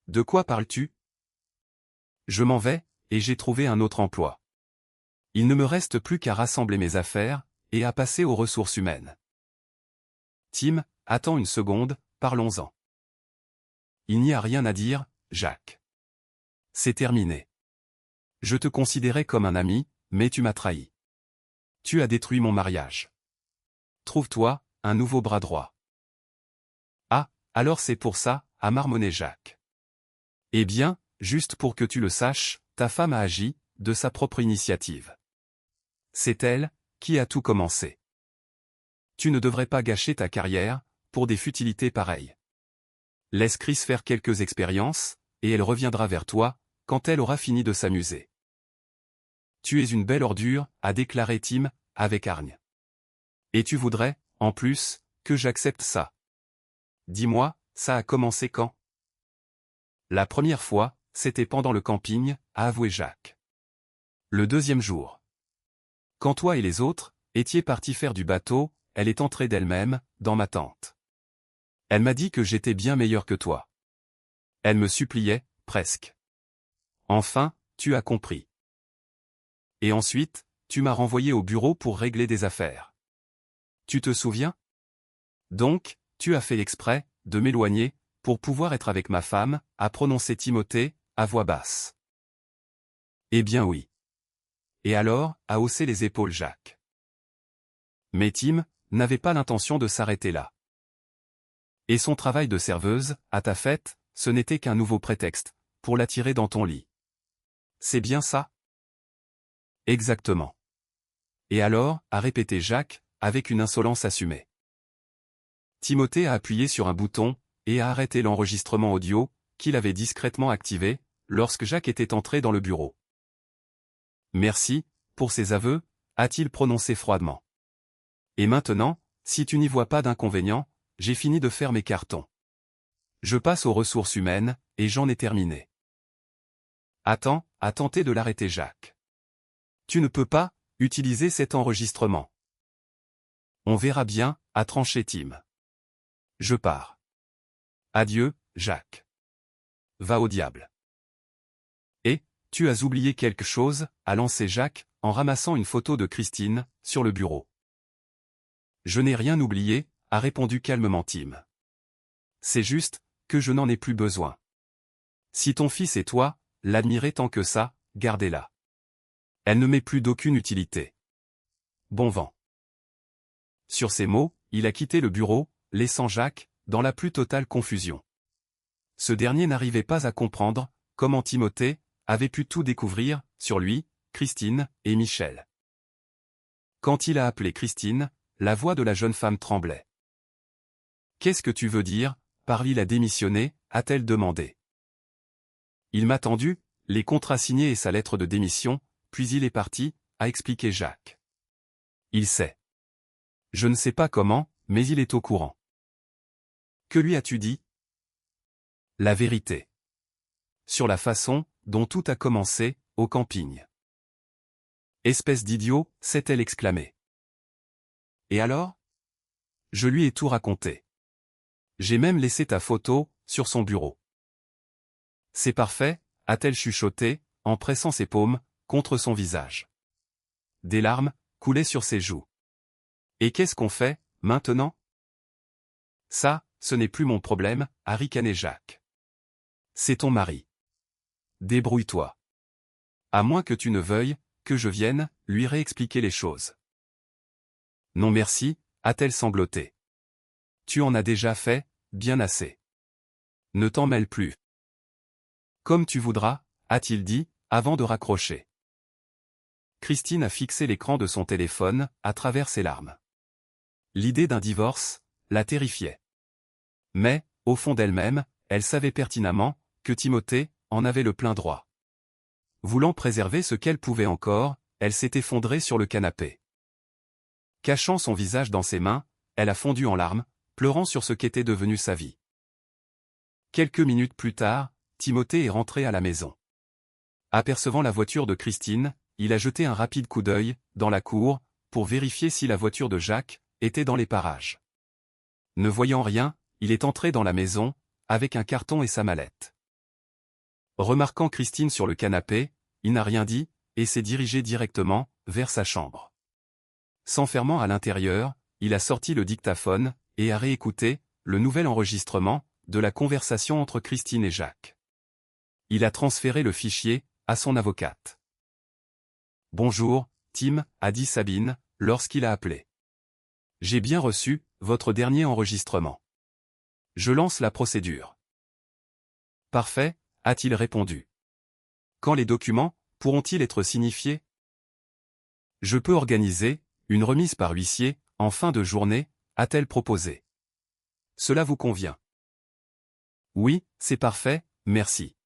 De quoi parles-tu? Je m'en vais, et j'ai trouvé un autre emploi. Il ne me reste plus qu'à rassembler mes affaires, et à passer aux ressources humaines. Tim, attends une seconde, parlons-en. Il n'y a rien à dire, Jacques. C'est terminé. Je te considérais comme un ami, mais tu m'as trahi. Tu as détruit mon mariage. Trouve-toi un nouveau bras droit. Ah, alors c'est pour ça, a marmonné Jacques. Eh bien, juste pour que tu le saches, ta femme a agi de sa propre initiative. C'est elle qui a tout commencé. Tu ne devrais pas gâcher ta carrière pour des futilités pareilles. Laisse Chris faire quelques expériences, et elle reviendra vers toi quand elle aura fini de s'amuser. tu es une belle ordure, a déclaré Tim, avec hargne. Et tu voudrais, en plus, que j'accepte ça. Dis-moi, ça a commencé quand? La première fois, c'était pendant le camping, a avoué Jacques. Le deuxième jour. Quand toi et les autres étiez partis faire du bateau, elle est entrée d'elle-même, dans ma tente. Elle m'a dit que j'étais bien meilleur que toi. Elle me suppliait, presque. Enfin, tu as compris. Et ensuite, tu m'as renvoyé au bureau pour régler des affaires. Tu te souviens? Donc, tu as fait exprès de m'éloigner pour pouvoir être avec ma femme, a prononcé Timothée, à voix basse. Eh bien oui. Et alors, a haussé les épaules Jacques. Mais Tim n'avait pas l'intention de s'arrêter là. Et son travail de serveuse, à ta fête, ce n'était qu'un nouveau prétexte pour l'attirer dans ton lit. C'est bien ça? Exactement. Et alors, a répété Jacques, avec une insolence assumée. Timothée a appuyé sur un bouton, et a arrêté l'enregistrement audio, qu'il avait discrètement activé, lorsque Jacques était entré dans le bureau. Merci, pour ces aveux, a-t-il prononcé froidement. Et maintenant, si tu n'y vois pas d'inconvénient, j'ai fini de faire mes cartons. Je passe aux ressources humaines, et j'en ai terminé. Attends, a tenté de l'arrêter Jacques. Tu ne peux pas utiliser cet enregistrement. On verra bien, a tranché Tim. Je pars. Adieu, Jacques. Va au diable. Et, tu as oublié quelque chose, a lancé Jacques, en ramassant une photo de Christine, sur le bureau. Je n'ai rien oublié, a répondu calmement Tim. C'est juste, que je n'en ai plus besoin. Si ton fils et toi, l'admirez tant que ça, gardez-la. Elle ne m'est plus d'aucune utilité. Bon vent. Sur ces mots, il a quitté le bureau, laissant Jacques, dans la plus totale confusion. Ce dernier n'arrivait pas à comprendre comment Timothée avait pu tout découvrir sur lui, Christine et Michel. Quand il a appelé Christine, la voix de la jeune femme tremblait. « Qu'est-ce que tu veux dire, par il a démissionné ?» a-t-elle demandé. Il m'a tendu les contrats signés et sa lettre de démission, puis il est parti, a expliqué Jacques. Il sait. Je ne sais pas comment, mais il est au courant. Que lui as-tu dit? La vérité. Sur la façon dont tout a commencé, au camping. Espèce d'idiot, s'est-elle exclamée. Et alors? Je lui ai tout raconté. J'ai même laissé ta photo sur son bureau. C'est parfait, a-t-elle chuchoté, en pressant ses paumes contre son visage. Des larmes coulaient sur ses joues. Et qu'est-ce qu'on fait, maintenant? Ça, ce n'est plus mon problème, a ricané Jacques. C'est ton mari. Débrouille-toi. À moins que tu ne veuilles que je vienne lui réexpliquer les choses. Non merci, a-t-elle sangloté. Tu en as déjà fait, bien assez. Ne t'en mêle plus. Comme tu voudras, a-t-il dit, avant de raccrocher. Christine a fixé l'écran de son téléphone, à travers ses larmes. L'idée d'un divorce la terrifiait. Mais, au fond d'elle-même, elle savait pertinemment que Timothée en avait le plein droit. Voulant préserver ce qu'elle pouvait encore, elle s'est effondrée sur le canapé. Cachant son visage dans ses mains, elle a fondu en larmes, pleurant sur ce qu'était devenu sa vie. Quelques minutes plus tard, Timothée est rentré à la maison. Apercevant la voiture de Christine, il a jeté un rapide coup d'œil dans la cour pour vérifier si la voiture de Jacques était dans les parages. Ne voyant rien, il est entré dans la maison, avec un carton et sa mallette. Remarquant Christine sur le canapé, il n'a rien dit, et s'est dirigé directement vers sa chambre. S'enfermant à l'intérieur, il a sorti le dictaphone, et a réécouté le nouvel enregistrement de la conversation entre Christine et Jacques. Il a transféré le fichier à son avocate. « Bonjour, Tim, a dit Sabine, lorsqu'il a appelé. J'ai bien reçu votre dernier enregistrement. Je lance la procédure. » Parfait, a-t-il répondu. Quand les documents pourront-ils être signifiés? Je peux organiser une remise par huissier en fin de journée, a-t-elle proposé. Cela vous convient? Oui, c'est parfait, merci.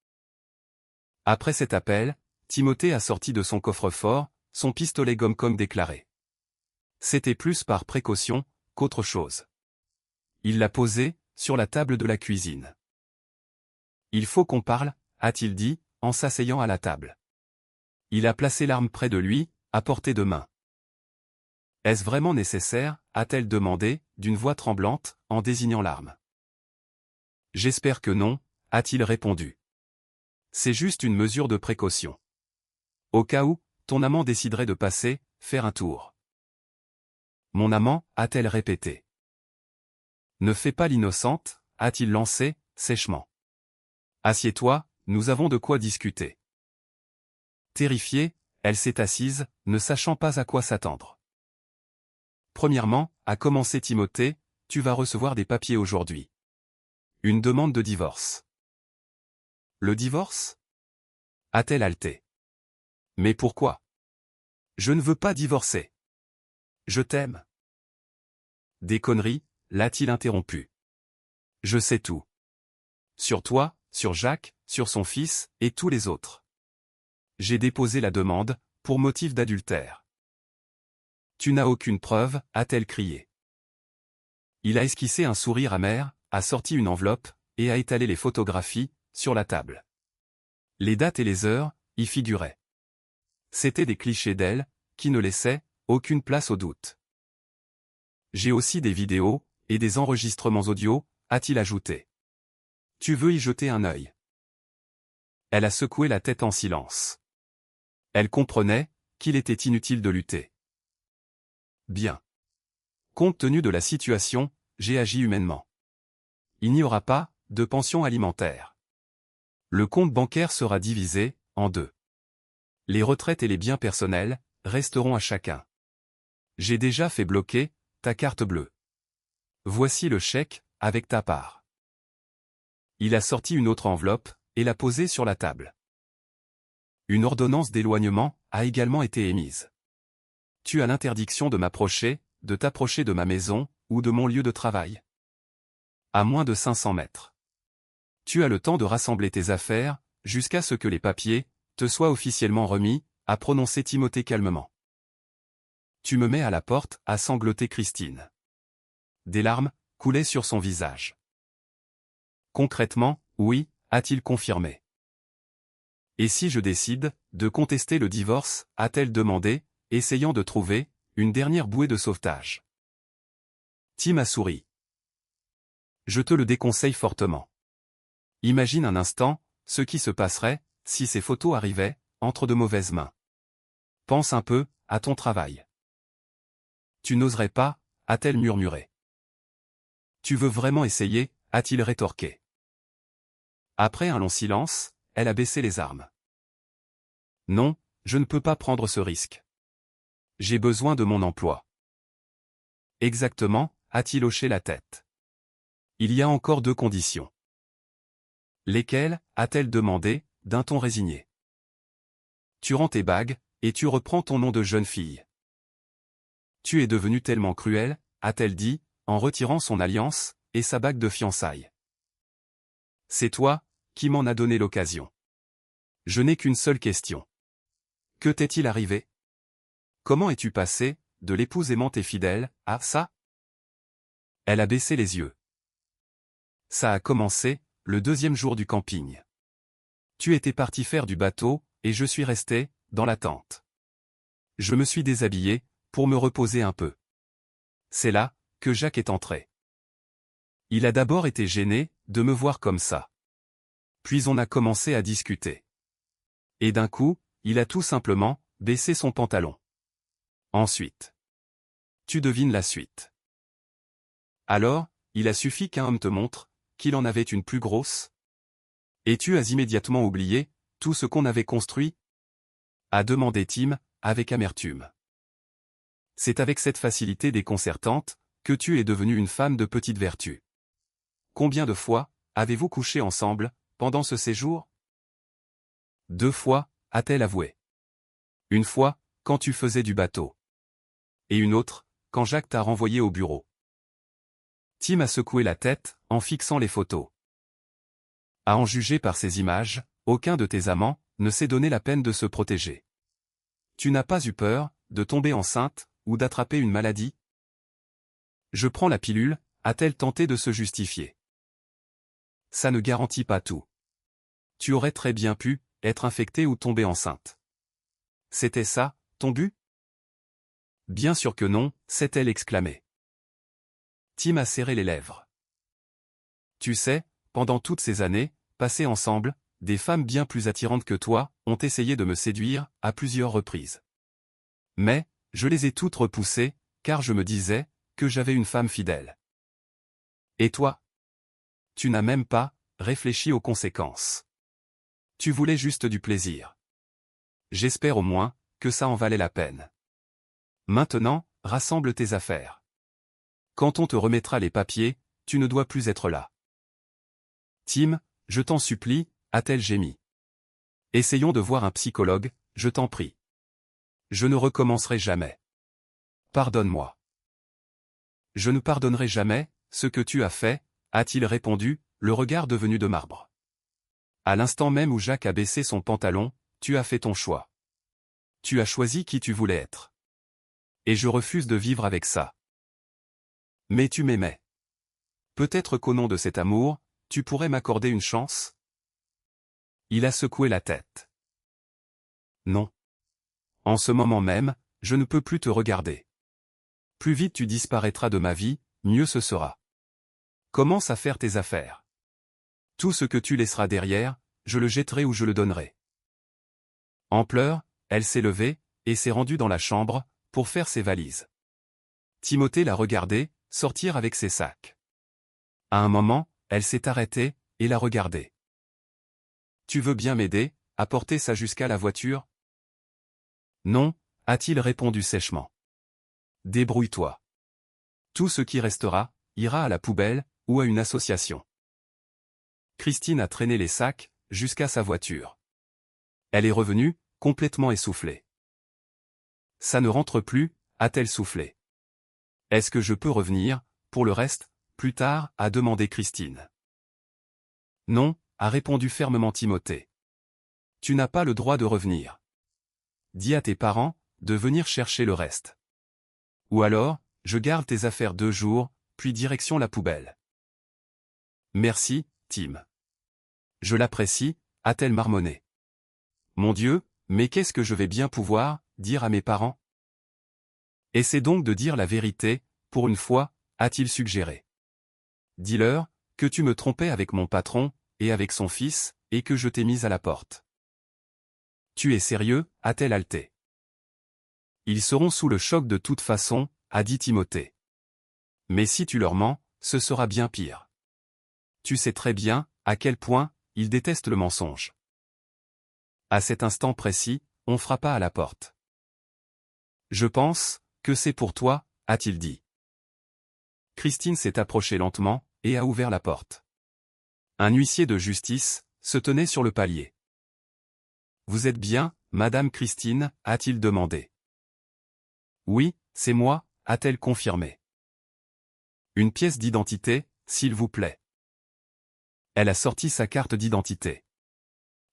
Après cet appel, Timothée a sorti de son coffre-fort son pistolet gomme déclaré. C'était plus par précaution qu'autre chose. Il l'a posé sur la table de la cuisine. Il faut qu'on parle, a-t-il dit, en s'asseyant à la table. Il a placé l'arme près de lui, à portée de main. Est-ce vraiment nécessaire, a-t-elle demandé, d'une voix tremblante, en désignant l'arme. J'espère que non, a-t-il répondu. C'est juste une mesure de précaution. Au cas où, ton amant déciderait de passer, faire un tour. Mon amant, a-t-elle répété. Ne fais pas l'innocente, a-t-il lancé, sèchement. Assieds-toi, nous avons de quoi discuter. Terrifiée, elle s'est assise, ne sachant pas à quoi s'attendre. Premièrement, a commencé Timothée, tu vas recevoir des papiers aujourd'hui. Une demande de divorce. Le divorce? A-t-elle haleté. Mais pourquoi? Je ne veux pas divorcer. Je t'aime. Des conneries, l'a-t-il interrompu. Je sais tout. Sur toi, sur Jacques, sur son fils, et tous les autres. J'ai déposé la demande, pour motif d'adultère. Tu n'as aucune preuve, a-t-elle crié. Il a esquissé un sourire amer, a sorti une enveloppe, et a étalé les photographies, sur la table. Les dates et les heures, y figuraient. C'étaient des clichés d'elle, qui ne laissaient aucune place au doute. J'ai aussi des vidéos, et des enregistrements audio, a-t-il ajouté. Tu veux y jeter un œil? Elle a secoué la tête en silence. Elle comprenait qu'il était inutile de lutter. Bien. Compte tenu de la situation, j'ai agi humainement. Il n'y aura pas de pension alimentaire. Le compte bancaire sera divisé en deux. Les retraites et les biens personnels resteront à chacun. J'ai déjà fait bloquer ta carte bleue. Voici le chèque avec ta part. Il a sorti une autre enveloppe et l'a posée sur la table. Une ordonnance d'éloignement a également été émise. Tu as l'interdiction de m'approcher, de t'approcher de ma maison ou de mon lieu de travail. À moins de 500 mètres. Tu as le temps de rassembler tes affaires, jusqu'à ce que les papiers te soient officiellement remis, a prononcé Timothée calmement. Tu me mets à la porte, a sangloté Christine. Des larmes coulaient sur son visage. Concrètement, oui, a-t-il confirmé. Et si je décide de contester le divorce, a-t-elle demandé, essayant de trouver une dernière bouée de sauvetage. Tim a souri. Je te le déconseille fortement. Imagine un instant ce qui se passerait si ces photos arrivaient entre de mauvaises mains. Pense un peu à ton travail. Tu n'oserais pas, a-t-elle murmuré. Tu veux vraiment essayer, a-t-il rétorqué. Après un long silence, elle a baissé les armes. Non, je ne peux pas prendre ce risque. J'ai besoin de mon emploi. Exactement, a-t-il hoché la tête. Il y a encore deux conditions. Lesquelles, a-t-elle demandé, d'un ton résigné. Tu rends tes bagues, et tu reprends ton nom de jeune fille. Tu es devenue tellement cruelle, a-t-elle dit, en retirant son alliance, et sa bague de fiançailles. C'est toi, qui m'en as donné l'occasion. Je n'ai qu'une seule question. Que t'est-il arrivé? Comment es-tu passé, de l'épouse aimante et fidèle, à ça? Elle a baissé les yeux. Ça a commencé, le deuxième jour du camping. Tu étais parti faire du bateau, et je suis resté, dans la tente. Je me suis déshabillé, pour me reposer un peu. C'est là, que Jacques est entré. Il a d'abord été gêné, de me voir comme ça. Puis on a commencé à discuter. Et d'un coup, il a tout simplement, baissé son pantalon. Ensuite. Tu devines la suite. Alors, il a suffi qu'un homme te montre, qu'il en avait une plus grosse. Et tu as immédiatement oublié, tout ce qu'on avait construit? A demandé Tim, avec amertume. C'est avec cette facilité déconcertante, que tu es devenue une femme de petite vertu. Combien de fois, avez-vous couché ensemble, pendant ce séjour? 2 fois, a-t-elle avoué. Une fois, quand tu faisais du bateau. Et une autre, quand Jacques t'a renvoyé au bureau. Tim a secoué la tête, en fixant les photos. À en juger par ces images, aucun de tes amants ne s'est donné la peine de se protéger. Tu n'as pas eu peur de tomber enceinte ou d'attraper une maladie? Je prends la pilule, a-t-elle tenté de se justifier. Ça ne garantit pas tout. Tu aurais très bien pu être infectée ou tomber enceinte. C'était ça, ton but? Bien sûr que non, s'est-elle exclamée. Tim a serré les lèvres. Tu sais, pendant toutes ces années, passées ensemble, des femmes bien plus attirantes que toi ont essayé de me séduire à plusieurs reprises. Mais, je les ai toutes repoussées, car je me disais que j'avais une femme fidèle. Et toi? Tu n'as même pas réfléchi aux conséquences. Tu voulais juste du plaisir. J'espère au moins que ça en valait la peine. Maintenant, rassemble tes affaires. Quand on te remettra les papiers, tu ne dois plus être là. Tim, je t'en supplie, a-t-elle gémi. Essayons de voir un psychologue, je t'en prie. Je ne recommencerai jamais. Pardonne-moi. Je ne pardonnerai jamais ce que tu as fait, a-t-il répondu, le regard devenu de marbre. À l'instant même où Jacques a baissé son pantalon, tu as fait ton choix. Tu as choisi qui tu voulais être. Et je refuse de vivre avec ça. Mais tu m'aimais. Peut-être qu'au nom de cet amour, tu pourrais m'accorder une chance? Il a secoué la tête. Non. En ce moment même, je ne peux plus te regarder. Plus vite tu disparaîtras de ma vie, mieux ce sera. Commence à faire tes affaires. Tout ce que tu laisseras derrière, je le jetterai ou je le donnerai. En pleurs, elle s'est levée, et s'est rendue dans la chambre, pour faire ses valises. Timothée l'a regardée, sortir avec ses sacs. À un moment, elle s'est arrêtée, et l'a regardé. Tu veux bien m'aider, à porter ça jusqu'à la voiture? Non, a-t-il répondu sèchement. Débrouille-toi. Tout ce qui restera, ira à la poubelle, ou à une association. Christine a traîné les sacs, jusqu'à sa voiture. Elle est revenue, complètement essoufflée. Ça ne rentre plus, a-t-elle soufflé. Est-ce que je peux revenir, pour le reste, plus tard, a demandé Christine. Non, a répondu fermement Timothée. Tu n'as pas le droit de revenir. Dis à tes parents, de venir chercher le reste. Ou alors, je garde tes affaires 2 jours, puis direction la poubelle. Merci, Tim. Je l'apprécie, a-t-elle marmonné. Mon Dieu, mais qu'est-ce que je vais bien pouvoir dire à mes parents? Essaie donc de dire la vérité, pour une fois, a-t-il suggéré. Dis-leur que tu me trompais avec mon patron, et avec son fils, et que je t'ai mise à la porte. Tu es sérieux, a-t-elle haleté. Ils seront sous le choc de toute façon, a dit Timothée. Mais si tu leur mens, ce sera bien pire. Tu sais très bien, à quel point, ils détestent le mensonge. À cet instant précis, on frappa à la porte. Je pense que c'est pour toi, a-t-il dit. Christine s'est approchée lentement, et a ouvert la porte. Un huissier de justice se tenait sur le palier. Vous êtes bien, Madame Christine, a-t-il demandé. Oui, c'est moi, a-t-elle confirmé. Une pièce d'identité, s'il vous plaît. Elle a sorti sa carte d'identité.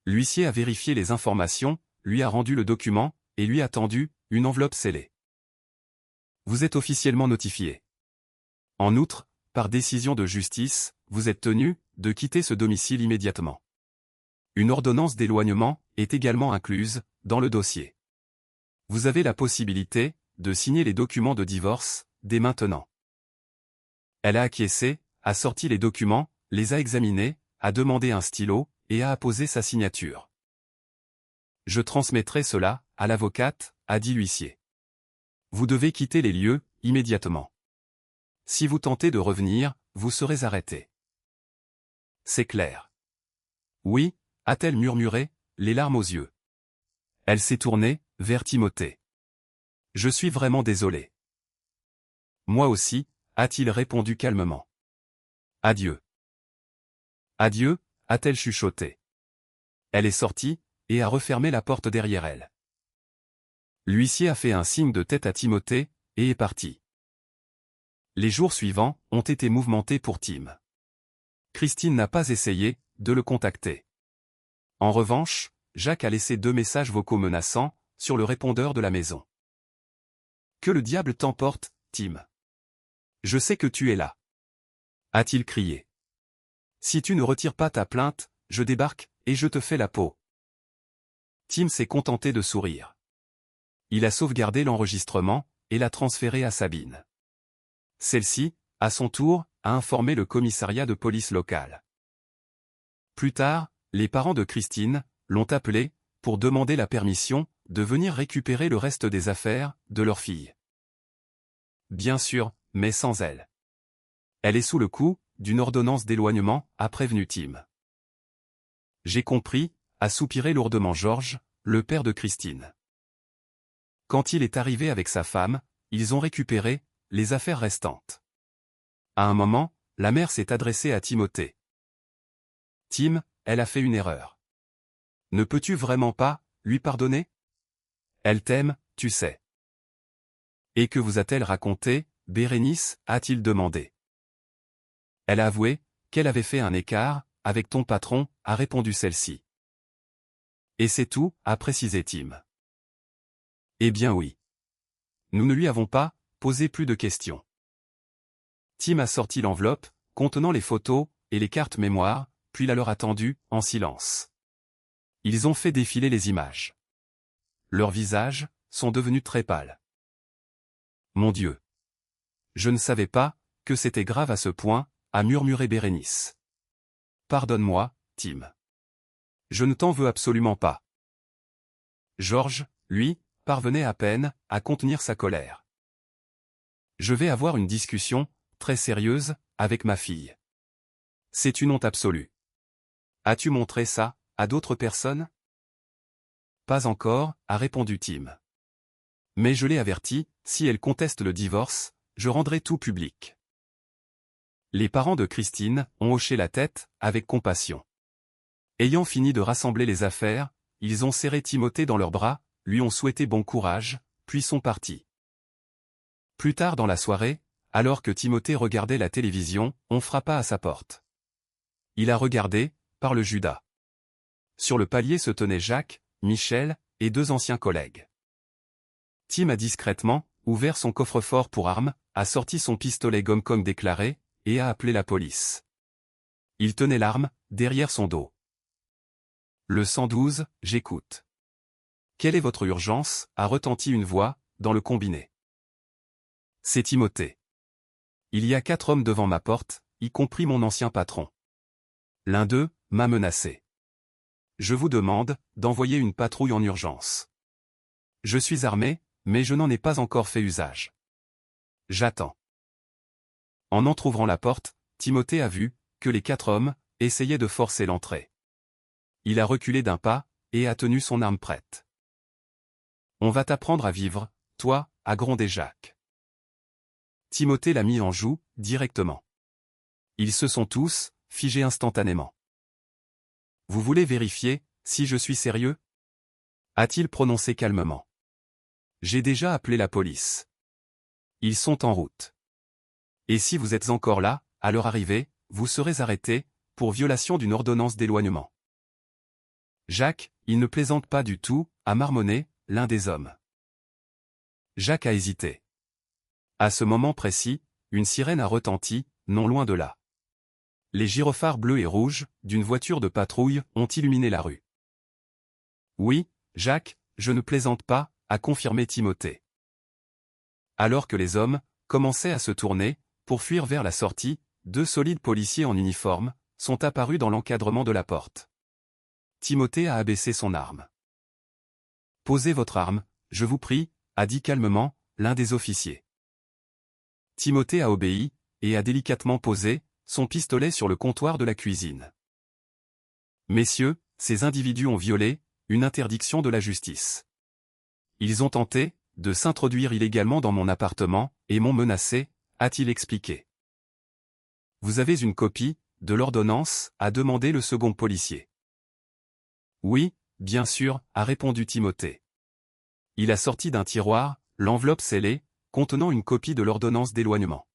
L'huissier a vérifié les informations, lui a rendu le document, et lui a tendu une enveloppe scellée. Vous êtes officiellement notifié. En outre, par décision de justice, vous êtes tenu de quitter ce domicile immédiatement. Une ordonnance d'éloignement est également incluse dans le dossier. Vous avez la possibilité de signer les documents de divorce dès maintenant. Elle a acquiescé, a sorti les documents, les a examinés, a demandé un stylo, et a apposé sa signature. Je transmettrai cela à l'avocate, a dit l'huissier. Vous devez quitter les lieux immédiatement. Si vous tentez de revenir, vous serez arrêté. C'est clair. Oui, a-t-elle murmuré, les larmes aux yeux. Elle s'est tournée vers Timothée. Je suis vraiment désolé. Moi aussi, a-t-il répondu calmement. Adieu. Adieu, a-t-elle chuchoté. Elle est sortie, et a refermé la porte derrière elle. L'huissier a fait un signe de tête à Timothée, et est parti. Les jours suivants ont été mouvementés pour Tim. Christine n'a pas essayé de le contacter. En revanche, Jacques a laissé 2 messages vocaux menaçants, sur le répondeur de la maison. « Que le diable t'emporte, Tim. Je sais que tu es là. » a-t-il crié. « Si tu ne retires pas ta plainte, je débarque, et je te fais la peau. » Tim s'est contenté de sourire. Il a sauvegardé l'enregistrement, et l'a transféré à Sabine. Celle-ci, à son tour, a informé le commissariat de police local. Plus tard, les parents de Christine l'ont appelée pour demander la permission de venir récupérer le reste des affaires de leur fille. Bien sûr, mais sans elle. Elle est sous le coup d'une ordonnance d'éloignement, a prévenu Tim. J'ai compris, a soupiré lourdement Georges, le père de Christine. Quand il est arrivé avec sa femme, ils ont récupéré les affaires restantes. À un moment, la mère s'est adressée à Timothée. Tim, elle a fait une erreur. Ne peux-tu vraiment pas lui pardonner? Elle t'aime, tu sais. Et que vous a-t-elle raconté, Bérénice, a-t-il demandé. Elle a avoué qu'elle avait fait un écart avec ton patron, a répondu celle-ci. Et c'est tout, a précisé Tim. Eh bien oui. Nous ne lui avons pas posé plus de questions. Tim a sorti l'enveloppe, contenant les photos et les cartes mémoire, puis la leur a tendue, en silence. Ils ont fait défiler les images. Leurs visages sont devenus très pâles. Mon Dieu! Je ne savais pas que c'était grave à ce point, a murmuré Bérénice. Pardonne-moi, Tim. Je ne t'en veux absolument pas. Georges, lui, parvenait à peine à contenir sa colère. Je vais avoir une discussion très sérieuse avec ma fille. C'est une honte absolue. As-tu montré ça à d'autres personnes? Pas encore, a répondu Tim. Mais je l'ai avertie, si elle conteste le divorce, je rendrai tout public. Les parents de Christine ont hoché la tête, avec compassion. Ayant fini de rassembler les affaires, ils ont serré Timothée dans leurs bras, lui ont souhaité bon courage, puis sont partis. Plus tard dans la soirée, alors que Timothée regardait la télévision, on frappa à sa porte. Il a regardé, par le Judas. Sur le palier se tenaient Jacques, Michel, et 2 anciens collègues. Tim a discrètement ouvert son coffre-fort pour armes, a sorti son pistolet gomme-cogne déclaré, et a appelé la police. Il tenait l'arme, derrière son dos. Le 112, j'écoute. Quelle est votre urgence? A retenti une voix, dans le combiné. C'est Timothée. Il y a 4 hommes devant ma porte, y compris mon ancien patron. L'un d'eux m'a menacé. Je vous demande d'envoyer une patrouille en urgence. Je suis armé, mais je n'en ai pas encore fait usage. J'attends. En entr'ouvrant la porte, Timothée a vu que les 4 hommes essayaient de forcer l'entrée. Il a reculé d'un pas, et a tenu son arme prête. On va t'apprendre à vivre, toi, a grondé Jacques. Timothée l'a mis en joue, directement. Ils se sont tous figés instantanément. Vous voulez vérifier si je suis sérieux? A-t-il prononcé calmement. J'ai déjà appelé la police. Ils sont en route. Et si vous êtes encore là, à leur arrivée, vous serez arrêté pour violation d'une ordonnance d'éloignement. Jacques, il ne plaisante pas du tout, a marmonné l'un des hommes. Jacques a hésité. À ce moment précis, une sirène a retenti, non loin de là. Les gyrophares bleus et rouges d'une voiture de patrouille ont illuminé la rue. Oui, Jacques, je ne plaisante pas, a confirmé Timothée. Alors que les hommes commençaient à se tourner pour fuir vers la sortie, 2 solides policiers en uniforme sont apparus dans l'encadrement de la porte. Timothée a abaissé son arme. Posez votre arme, je vous prie, a dit calmement l'un des officiers. Timothée a obéi, et a délicatement posé son pistolet sur le comptoir de la cuisine. Messieurs, ces individus ont violé une interdiction de la justice. Ils ont tenté de s'introduire illégalement dans mon appartement, et m'ont menacé, a-t-il expliqué. Vous avez une copie de l'ordonnance, a demandé le second policier. Oui, bien sûr, a répondu Timothée. Il a sorti d'un tiroir l'enveloppe scellée, contenant une copie de l'ordonnance d'éloignement.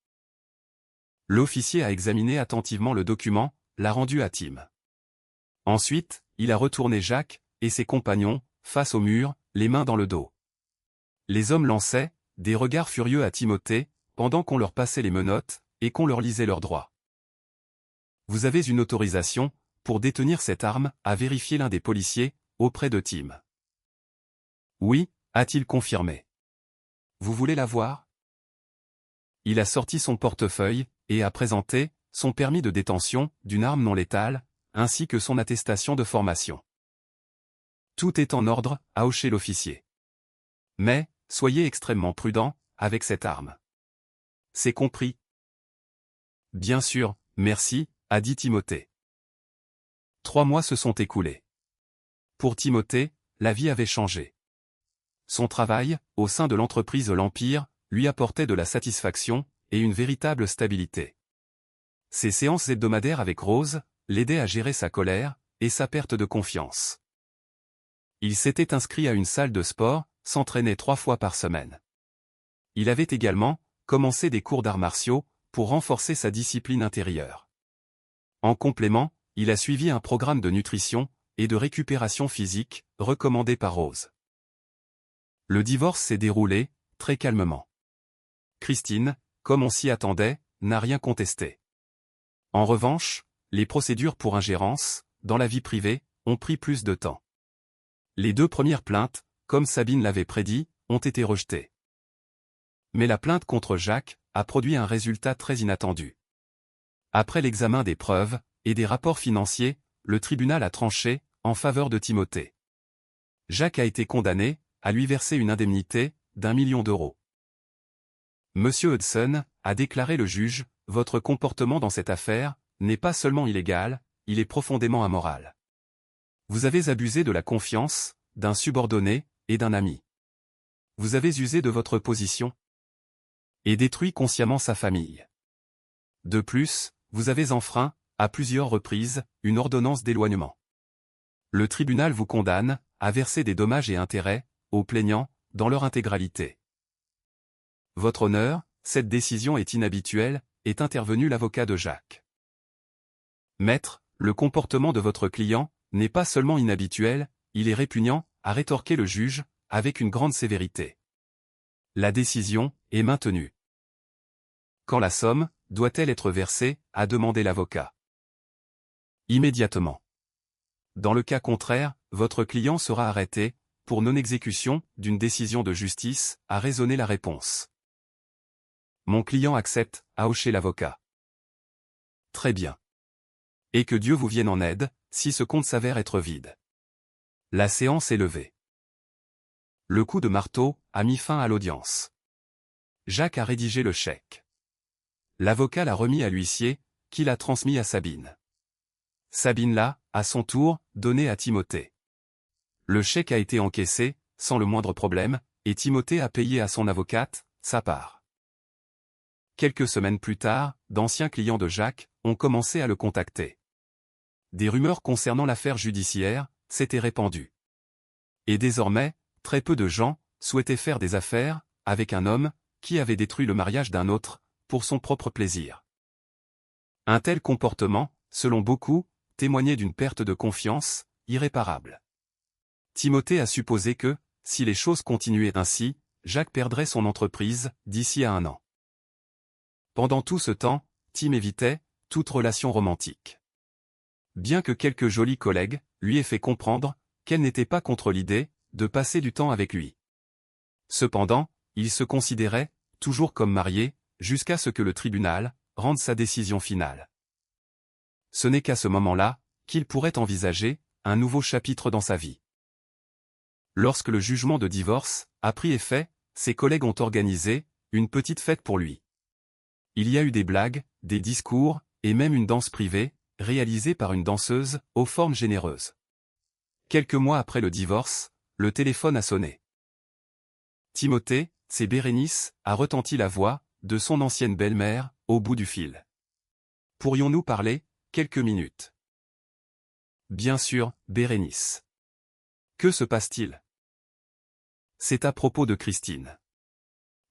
L'officier a examiné attentivement le document, l'a rendu à Tim. Ensuite, il a retourné Jacques et ses compagnons face au mur, les mains dans le dos. Les hommes lançaient des regards furieux à Timothée, pendant qu'on leur passait les menottes, et qu'on leur lisait leurs droits. « Vous avez une autorisation, pour détenir cette arme, a vérifié l'un des policiers, auprès de Tim. »« Oui, a-t-il confirmé. »« Vous voulez la voir ?» Il a sorti son portefeuille, et a présenté son permis de détention d'une arme non létale, ainsi que son attestation de formation. « Tout est en ordre, » a hoché l'officier. « Mais, soyez extrêmement prudent, avec cette arme. »« C'est compris. »« Bien sûr, merci, » a dit Timothée. 3 mois se sont écoulés. Pour Timothée, la vie avait changé. Son travail, au sein de l'entreprise L'Empire, lui apportait de la satisfaction, et une véritable stabilité. Ses séances hebdomadaires avec Rose l'aidaient à gérer sa colère, et sa perte de confiance. Il s'était inscrit à une salle de sport, s'entraînait 3 fois par semaine. Il avait également commencé des cours d'arts martiaux, pour renforcer sa discipline intérieure. En complément, il a suivi un programme de nutrition et de récupération physique, recommandé par Rose. Le divorce s'est déroulé, très calmement. Christine, comme on s'y attendait, n'a rien contesté. En revanche, les procédures pour ingérence, dans la vie privée, ont pris plus de temps. Les 2 premières plaintes, comme Sabine l'avait prédit, ont été rejetées. Mais la plainte contre Jacques a produit un résultat très inattendu. Après l'examen des preuves et des rapports financiers, le tribunal a tranché en faveur de Timothée. Jacques a été condamné à lui verser une indemnité d'1 million d'euros. Monsieur Hudson, a déclaré le juge, votre comportement dans cette affaire n'est pas seulement illégal, il est profondément amoral. Vous avez abusé de la confiance d'un subordonné et d'un ami. Vous avez usé de votre position et détruit consciemment sa famille. De plus, vous avez enfreint, à plusieurs reprises, une ordonnance d'éloignement. Le tribunal vous condamne à verser des dommages et intérêts aux plaignants, dans leur intégralité. Votre honneur, cette décision est inhabituelle, est intervenu l'avocat de Jacques. Maître, le comportement de votre client n'est pas seulement inhabituel, il est répugnant, a rétorqué le juge, avec une grande sévérité. La décision est maintenue. Quand la somme doit-elle être versée, a demandé l'avocat. Immédiatement. Dans le cas contraire, votre client sera arrêté, pour non-exécution d'une décision de justice, a raisonné la réponse. Mon client accepte, a hoché l'avocat. Très bien. Et que Dieu vous vienne en aide, si ce compte s'avère être vide. La séance est levée. Le coup de marteau a mis fin à l'audience. Jacques a rédigé le chèque. L'avocat l'a remis à l'huissier, qui l'a transmis à Sabine. Sabine l'a, à son tour, donné à Timothée. Le chèque a été encaissé, sans le moindre problème, et Timothée a payé à son avocate sa part. Quelques semaines plus tard, d'anciens clients de Jacques ont commencé à le contacter. Des rumeurs concernant l'affaire judiciaire s'étaient répandues. Et désormais, très peu de gens souhaitaient faire des affaires avec un homme qui avait détruit le mariage d'un autre, pour son propre plaisir. Un tel comportement, selon beaucoup, témoignait d'une perte de confiance irréparable. Timothée a supposé que, si les choses continuaient ainsi, Jacques perdrait son entreprise d'ici à 1 an. Pendant tout ce temps, Tim évitait toute relation romantique. Bien que quelques jolis collègues lui aient fait comprendre qu'elle n'était pas contre l'idée de passer du temps avec lui. Cependant, il se considérait toujours comme marié, jusqu'à ce que le tribunal rende sa décision finale. Ce n'est qu'à ce moment-là qu'il pourrait envisager un nouveau chapitre dans sa vie. Lorsque le jugement de divorce a pris effet, ses collègues ont organisé une petite fête pour lui. Il y a eu des blagues, des discours, et même une danse privée, réalisée par une danseuse aux formes généreuses. Quelques mois après le divorce, le téléphone a sonné. Timothée, c'est Bérénice, a retenti la voix de son ancienne belle-mère, au bout du fil. Pourrions-nous parler quelques minutes? Bien sûr, Bérénice. Que se passe-t-il? C'est à propos de Christine.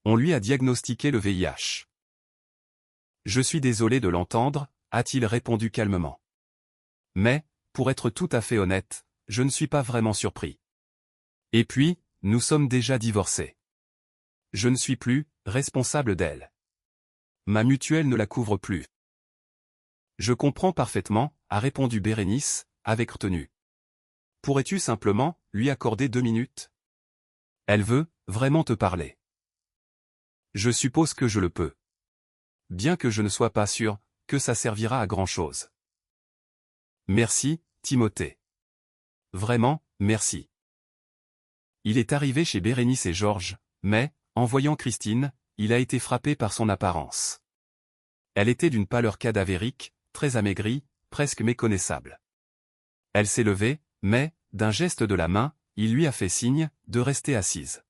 On lui a diagnostiqué le VIH. Je suis désolé de l'entendre, a-t-il répondu calmement. Mais, pour être tout à fait honnête, je ne suis pas vraiment surpris. Et puis, nous sommes déjà divorcés. Je ne suis plus responsable d'elle. Ma mutuelle ne la couvre plus. Je comprends parfaitement, a répondu Bérénice, avec retenue. Pourrais-tu simplement lui accorder 2 minutes? Elle veut vraiment te parler. Je suppose que je le peux. Bien que je ne sois pas sûr que ça servira à grand-chose. Merci, Timothée. Vraiment, merci. Il est arrivé chez Bérénice et Georges, mais, en voyant Christine, il a été frappé par son apparence. Elle était d'une pâleur cadavérique, très amaigrie, presque méconnaissable. Elle s'est levée, mais, d'un geste de la main, il lui a fait signe de rester assise.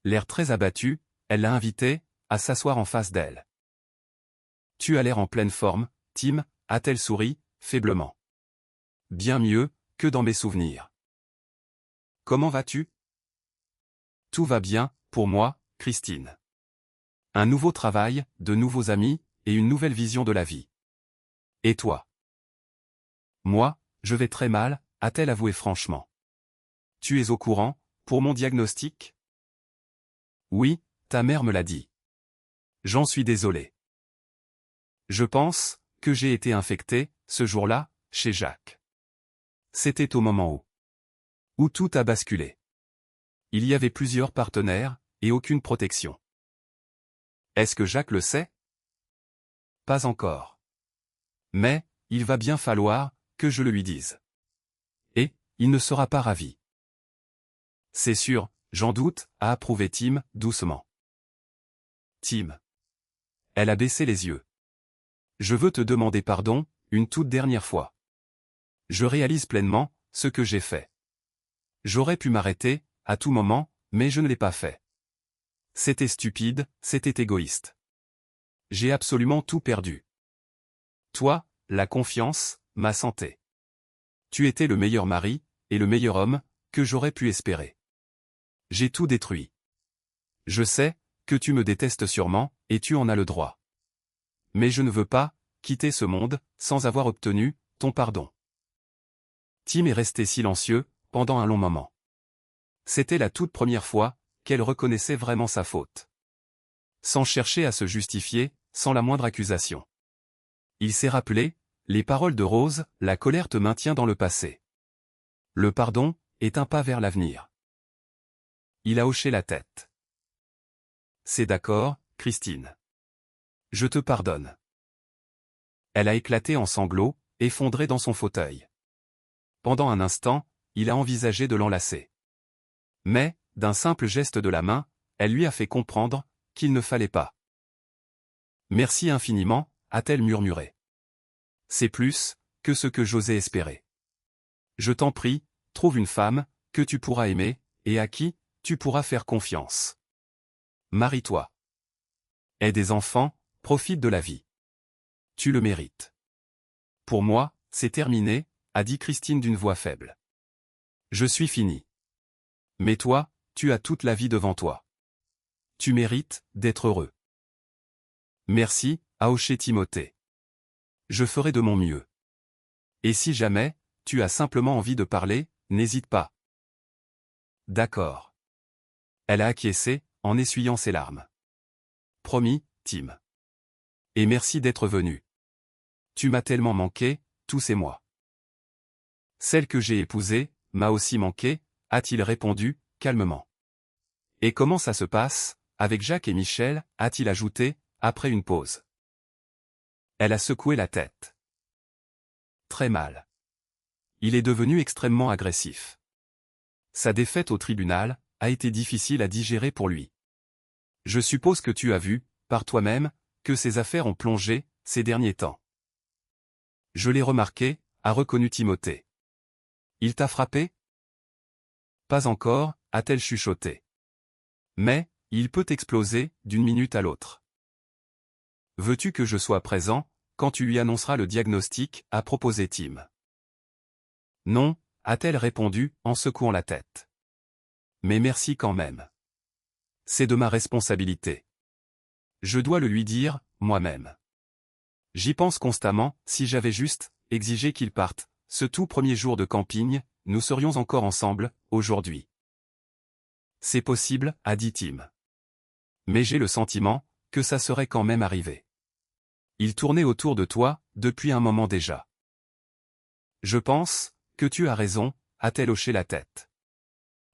L'air très abattu, elle l'a invité à s'asseoir en face d'elle. Tu as l'air en pleine forme, Tim, a-t-elle souri, faiblement. Bien mieux que dans mes souvenirs. Comment vas-tu? Tout va bien, pour moi, Christine. Un nouveau travail, de nouveaux amis, et une nouvelle vision de la vie. Et toi? Moi, je vais très mal, a-t-elle avoué franchement. Tu es au courant, pour mon diagnostic? Oui, ta mère me l'a dit. J'en suis désolé. Je pense que j'ai été infecté, ce jour-là, chez Jacques. C'était au moment où tout a basculé. Il y avait plusieurs partenaires, et aucune protection. Est-ce que Jacques le sait? Pas encore. Mais, il va bien falloir que je le lui dise. Et, il ne sera pas ravi. C'est sûr, j'en doute, a approuvé Tim, doucement. Tim. Elle a baissé les yeux. Je veux te demander pardon, une toute dernière fois. Je réalise pleinement ce que j'ai fait. J'aurais pu m'arrêter, à tout moment, mais je ne l'ai pas fait. C'était stupide, c'était égoïste. J'ai absolument tout perdu. Toi, la confiance, ma santé. Tu étais le meilleur mari, et le meilleur homme, que j'aurais pu espérer. J'ai tout détruit. Je sais que tu me détestes sûrement, et tu en as le droit. Mais je ne veux pas quitter ce monde sans avoir obtenu ton pardon. Tim est resté silencieux pendant un long moment. C'était la toute première fois qu'elle reconnaissait vraiment sa faute. Sans chercher à se justifier, sans la moindre accusation. Il s'est rappelé les paroles de Rose, la colère te maintient dans le passé. Le pardon est un pas vers l'avenir. Il a hoché la tête. C'est d'accord, Christine. Je te pardonne. Elle a éclaté en sanglots, effondrée dans son fauteuil. Pendant un instant, il a envisagé de l'enlacer. Mais, d'un simple geste de la main, elle lui a fait comprendre qu'il ne fallait pas. Merci infiniment, a-t-elle murmuré. C'est plus que ce que j'osais espérer. Je t'en prie, trouve une femme que tu pourras aimer, et à qui tu pourras faire confiance. Marie-toi. Aie des enfants, profite de la vie. Tu le mérites. Pour moi, c'est terminé, a dit Christine d'une voix faible. Je suis finie. Mais toi, tu as toute la vie devant toi. Tu mérites d'être heureux. Merci, a hoché Timothée. Je ferai de mon mieux. Et si jamais, tu as simplement envie de parler, n'hésite pas. D'accord. Elle a acquiescé, en essuyant ses larmes. Promis, Tim. Et merci d'être venu. Tu m'as tellement manqué, tous ces mois. Celle que j'ai épousée m'a aussi manqué, a-t-il répondu, calmement. Et comment ça se passe, avec Jacques et Michel, a-t-il ajouté, après une pause. Elle a secoué la tête. Très mal. Il est devenu extrêmement agressif. Sa défaite au tribunal a été difficile à digérer pour lui. Je suppose que tu as vu, par toi-même, que ses affaires ont plongé, ces derniers temps. Je l'ai remarqué, a reconnu Timothée. Il t'a frappé? Pas encore, a-t-elle chuchoté. Mais, il peut exploser, d'une minute à l'autre. Veux-tu que je sois présent, quand tu lui annonceras le diagnostic, a proposé Tim. Non, a-t-elle répondu, en secouant la tête. Mais merci quand même. C'est de ma responsabilité. Je dois le lui dire, moi-même. J'y pense constamment, si j'avais juste exigé qu'il parte, ce tout premier jour de camping, nous serions encore ensemble, aujourd'hui. C'est possible, a dit Tim. Mais j'ai le sentiment que ça serait quand même arrivé. Il tournait autour de toi, depuis un moment déjà. Je pense que tu as raison, a-t-elle hoché la tête.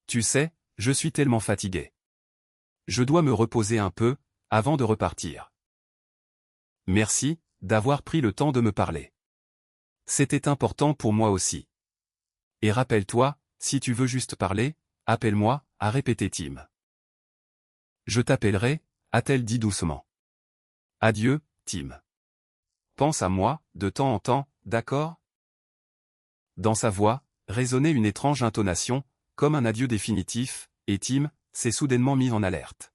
Tu sais, je suis tellement fatigué. Je dois me reposer un peu, avant de repartir. Merci, d'avoir pris le temps de me parler. C'était important pour moi aussi. Et rappelle-toi, si tu veux juste parler, appelle-moi, a répété Tim. Je t'appellerai, a-t-elle dit doucement. Adieu, Tim. Pense à moi, de temps en temps, d'accord? Dans sa voix, résonnait une étrange intonation, comme un adieu définitif, et Tim s'est soudainement mis en alerte.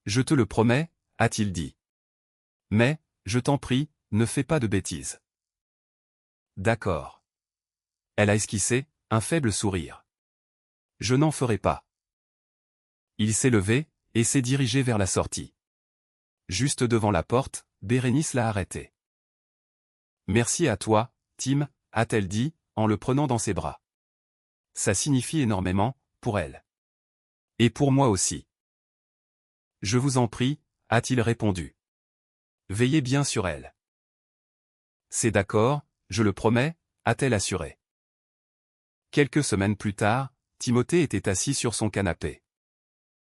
Je te le promets, a-t-il dit. Mais, je t'en prie, ne fais pas de bêtises. D'accord. Elle a esquissé un faible sourire. Je n'en ferai pas. Il s'est levé et s'est dirigé vers la sortie. Juste devant la porte, Bérénice l'a arrêté. Merci à toi, Tim, a-t-elle dit, en le prenant dans ses bras. Ça signifie énormément, pour elle. Et pour moi aussi. Je vous en prie, a-t-il répondu. Veillez bien sur elle. C'est d'accord, je le promets, a-t-elle assuré. Quelques semaines plus tard, Timothée était assis sur son canapé.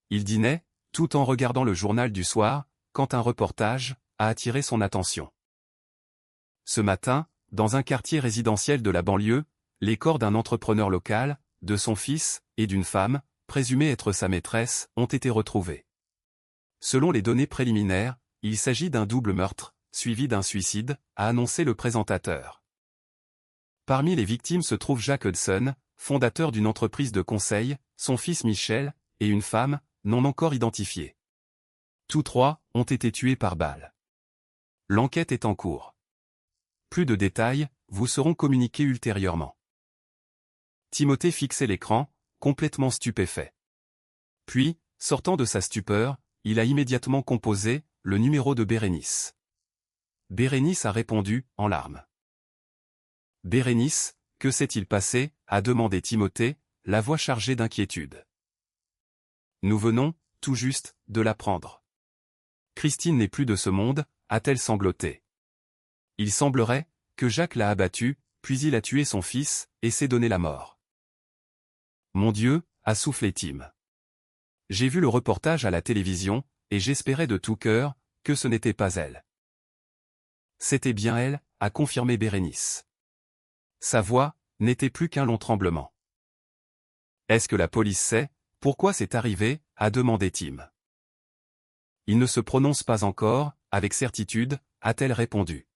Il dînait, tout en regardant le journal du soir, quand un reportage a attiré son attention. Ce matin, dans un quartier résidentiel de la banlieue, les corps d'un entrepreneur local, de son fils, et d'une femme, présumée être sa maîtresse, ont été retrouvés. Selon les données préliminaires, il s'agit d'un double meurtre, suivi d'un suicide, a annoncé le présentateur. Parmi les victimes se trouve Jack Hudson, fondateur d'une entreprise de conseil, son fils Michel, et une femme, non encore identifiée. Tous trois ont été tués par balle. L'enquête est en cours. Plus de détails vous seront communiqués ultérieurement. Timothée fixait l'écran, complètement stupéfait. Puis, sortant de sa stupeur, il a immédiatement composé le numéro de Bérénice. Bérénice a répondu, en larmes. Bérénice, que s'est-il passé, a demandé Timothée, la voix chargée d'inquiétude. Nous venons, tout juste, de l'apprendre. Christine n'est plus de ce monde, a-t-elle sangloté. Il semblerait que Jacques l'a abattue, puis il a tué son fils, et s'est donné la mort. Mon Dieu, a soufflé Tim. J'ai vu le reportage à la télévision, et j'espérais de tout cœur que ce n'était pas elle. C'était bien elle, a confirmé Bérénice. Sa voix n'était plus qu'un long tremblement. Est-ce que la police sait pourquoi c'est arrivé, a demandé Tim. Il ne se prononce pas encore, avec certitude, a-t-elle répondu.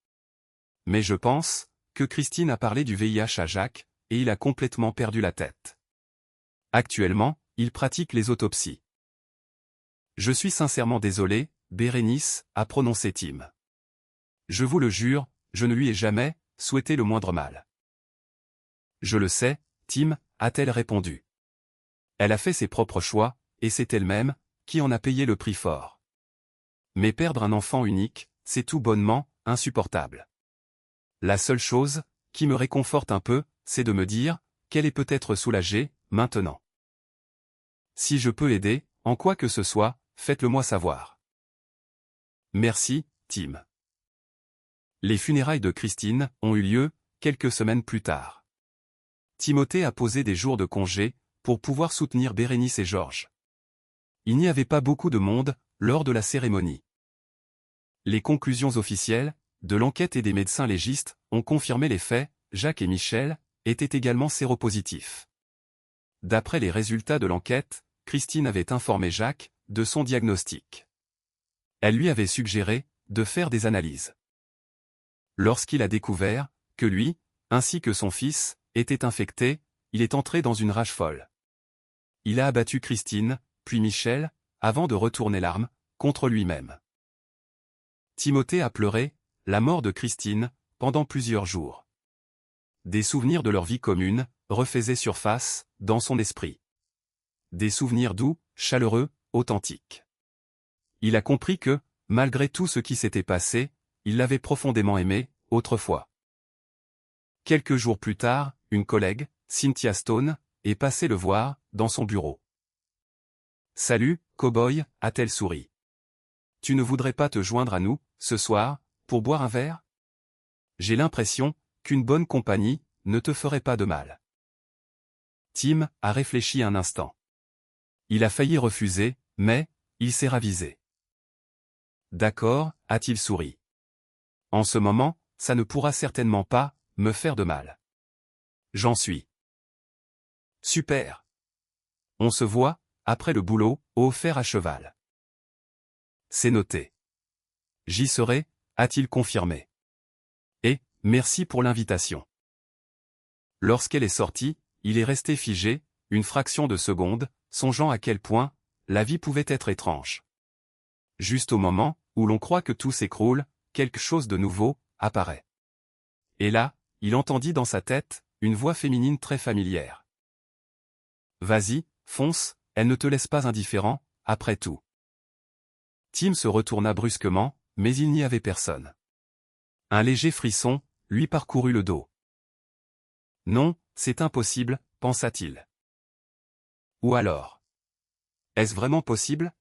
Mais je pense que Christine a parlé du VIH à Jacques, et il a complètement perdu la tête. Actuellement, il pratique les autopsies. Je suis sincèrement désolé, Bérénice, a prononcé Tim. Je vous le jure, je ne lui ai jamais souhaité le moindre mal. Je le sais, Tim, a-t-elle répondu. Elle a fait ses propres choix, et c'est elle-même qui en a payé le prix fort. Mais perdre un enfant unique, c'est tout bonnement insupportable. La seule chose qui me réconforte un peu, c'est de me dire qu'elle est peut-être soulagée, maintenant. Si je peux aider, en quoi que ce soit, faites-le moi savoir. Merci, Tim. Les funérailles de Christine ont eu lieu quelques semaines plus tard. Timothée a posé des jours de congé pour pouvoir soutenir Bérénice et Georges. Il n'y avait pas beaucoup de monde lors de la cérémonie. Les conclusions officielles de l'enquête et des médecins légistes ont confirmé les faits. Jacques et Michel étaient également séropositifs. D'après les résultats de l'enquête, Christine avait informé Jacques de son diagnostic. Elle lui avait suggéré de faire des analyses. Lorsqu'il a découvert que lui, ainsi que son fils, étaient infectés, il est entré dans une rage folle. Il a abattu Christine, puis Michel, avant de retourner l'arme contre lui-même. Timothée a pleuré la mort de Christine pendant plusieurs jours. Des souvenirs de leur vie commune refaisaient surface dans son esprit. Des souvenirs doux, chaleureux, authentiques. Il a compris que, malgré tout ce qui s'était passé, il l'avait profondément aimée, autrefois. Quelques jours plus tard, une collègue, Cynthia Stone, est passée le voir dans son bureau. Salut, cow-boy, a-t-elle souri. Tu ne voudrais pas te joindre à nous, ce soir, pour boire un verre? J'ai l'impression qu'une bonne compagnie ne te ferait pas de mal. Tim a réfléchi un instant. Il a failli refuser, mais il s'est ravisé. D'accord, a-t-il souri. En ce moment, ça ne pourra certainement pas me faire de mal. J'en suis. Super. On se voit, après le boulot, au fer à cheval. C'est noté. J'y serai, a-t-il confirmé. Et, merci pour l'invitation. Lorsqu'elle est sortie, il est resté figé, une fraction de seconde, songeant à quel point la vie pouvait être étrange. Juste au moment où l'on croit que tout s'écroule, quelque chose de nouveau apparaît. Et là, il entendit dans sa tête une voix féminine très familière. Vas-y, fonce, elle ne te laisse pas indifférent, après tout. Tim se retourna brusquement, mais il n'y avait personne. Un léger frisson lui parcourut le dos. Non, c'est impossible, pensa-t-il. Ou alors. Est-ce vraiment possible?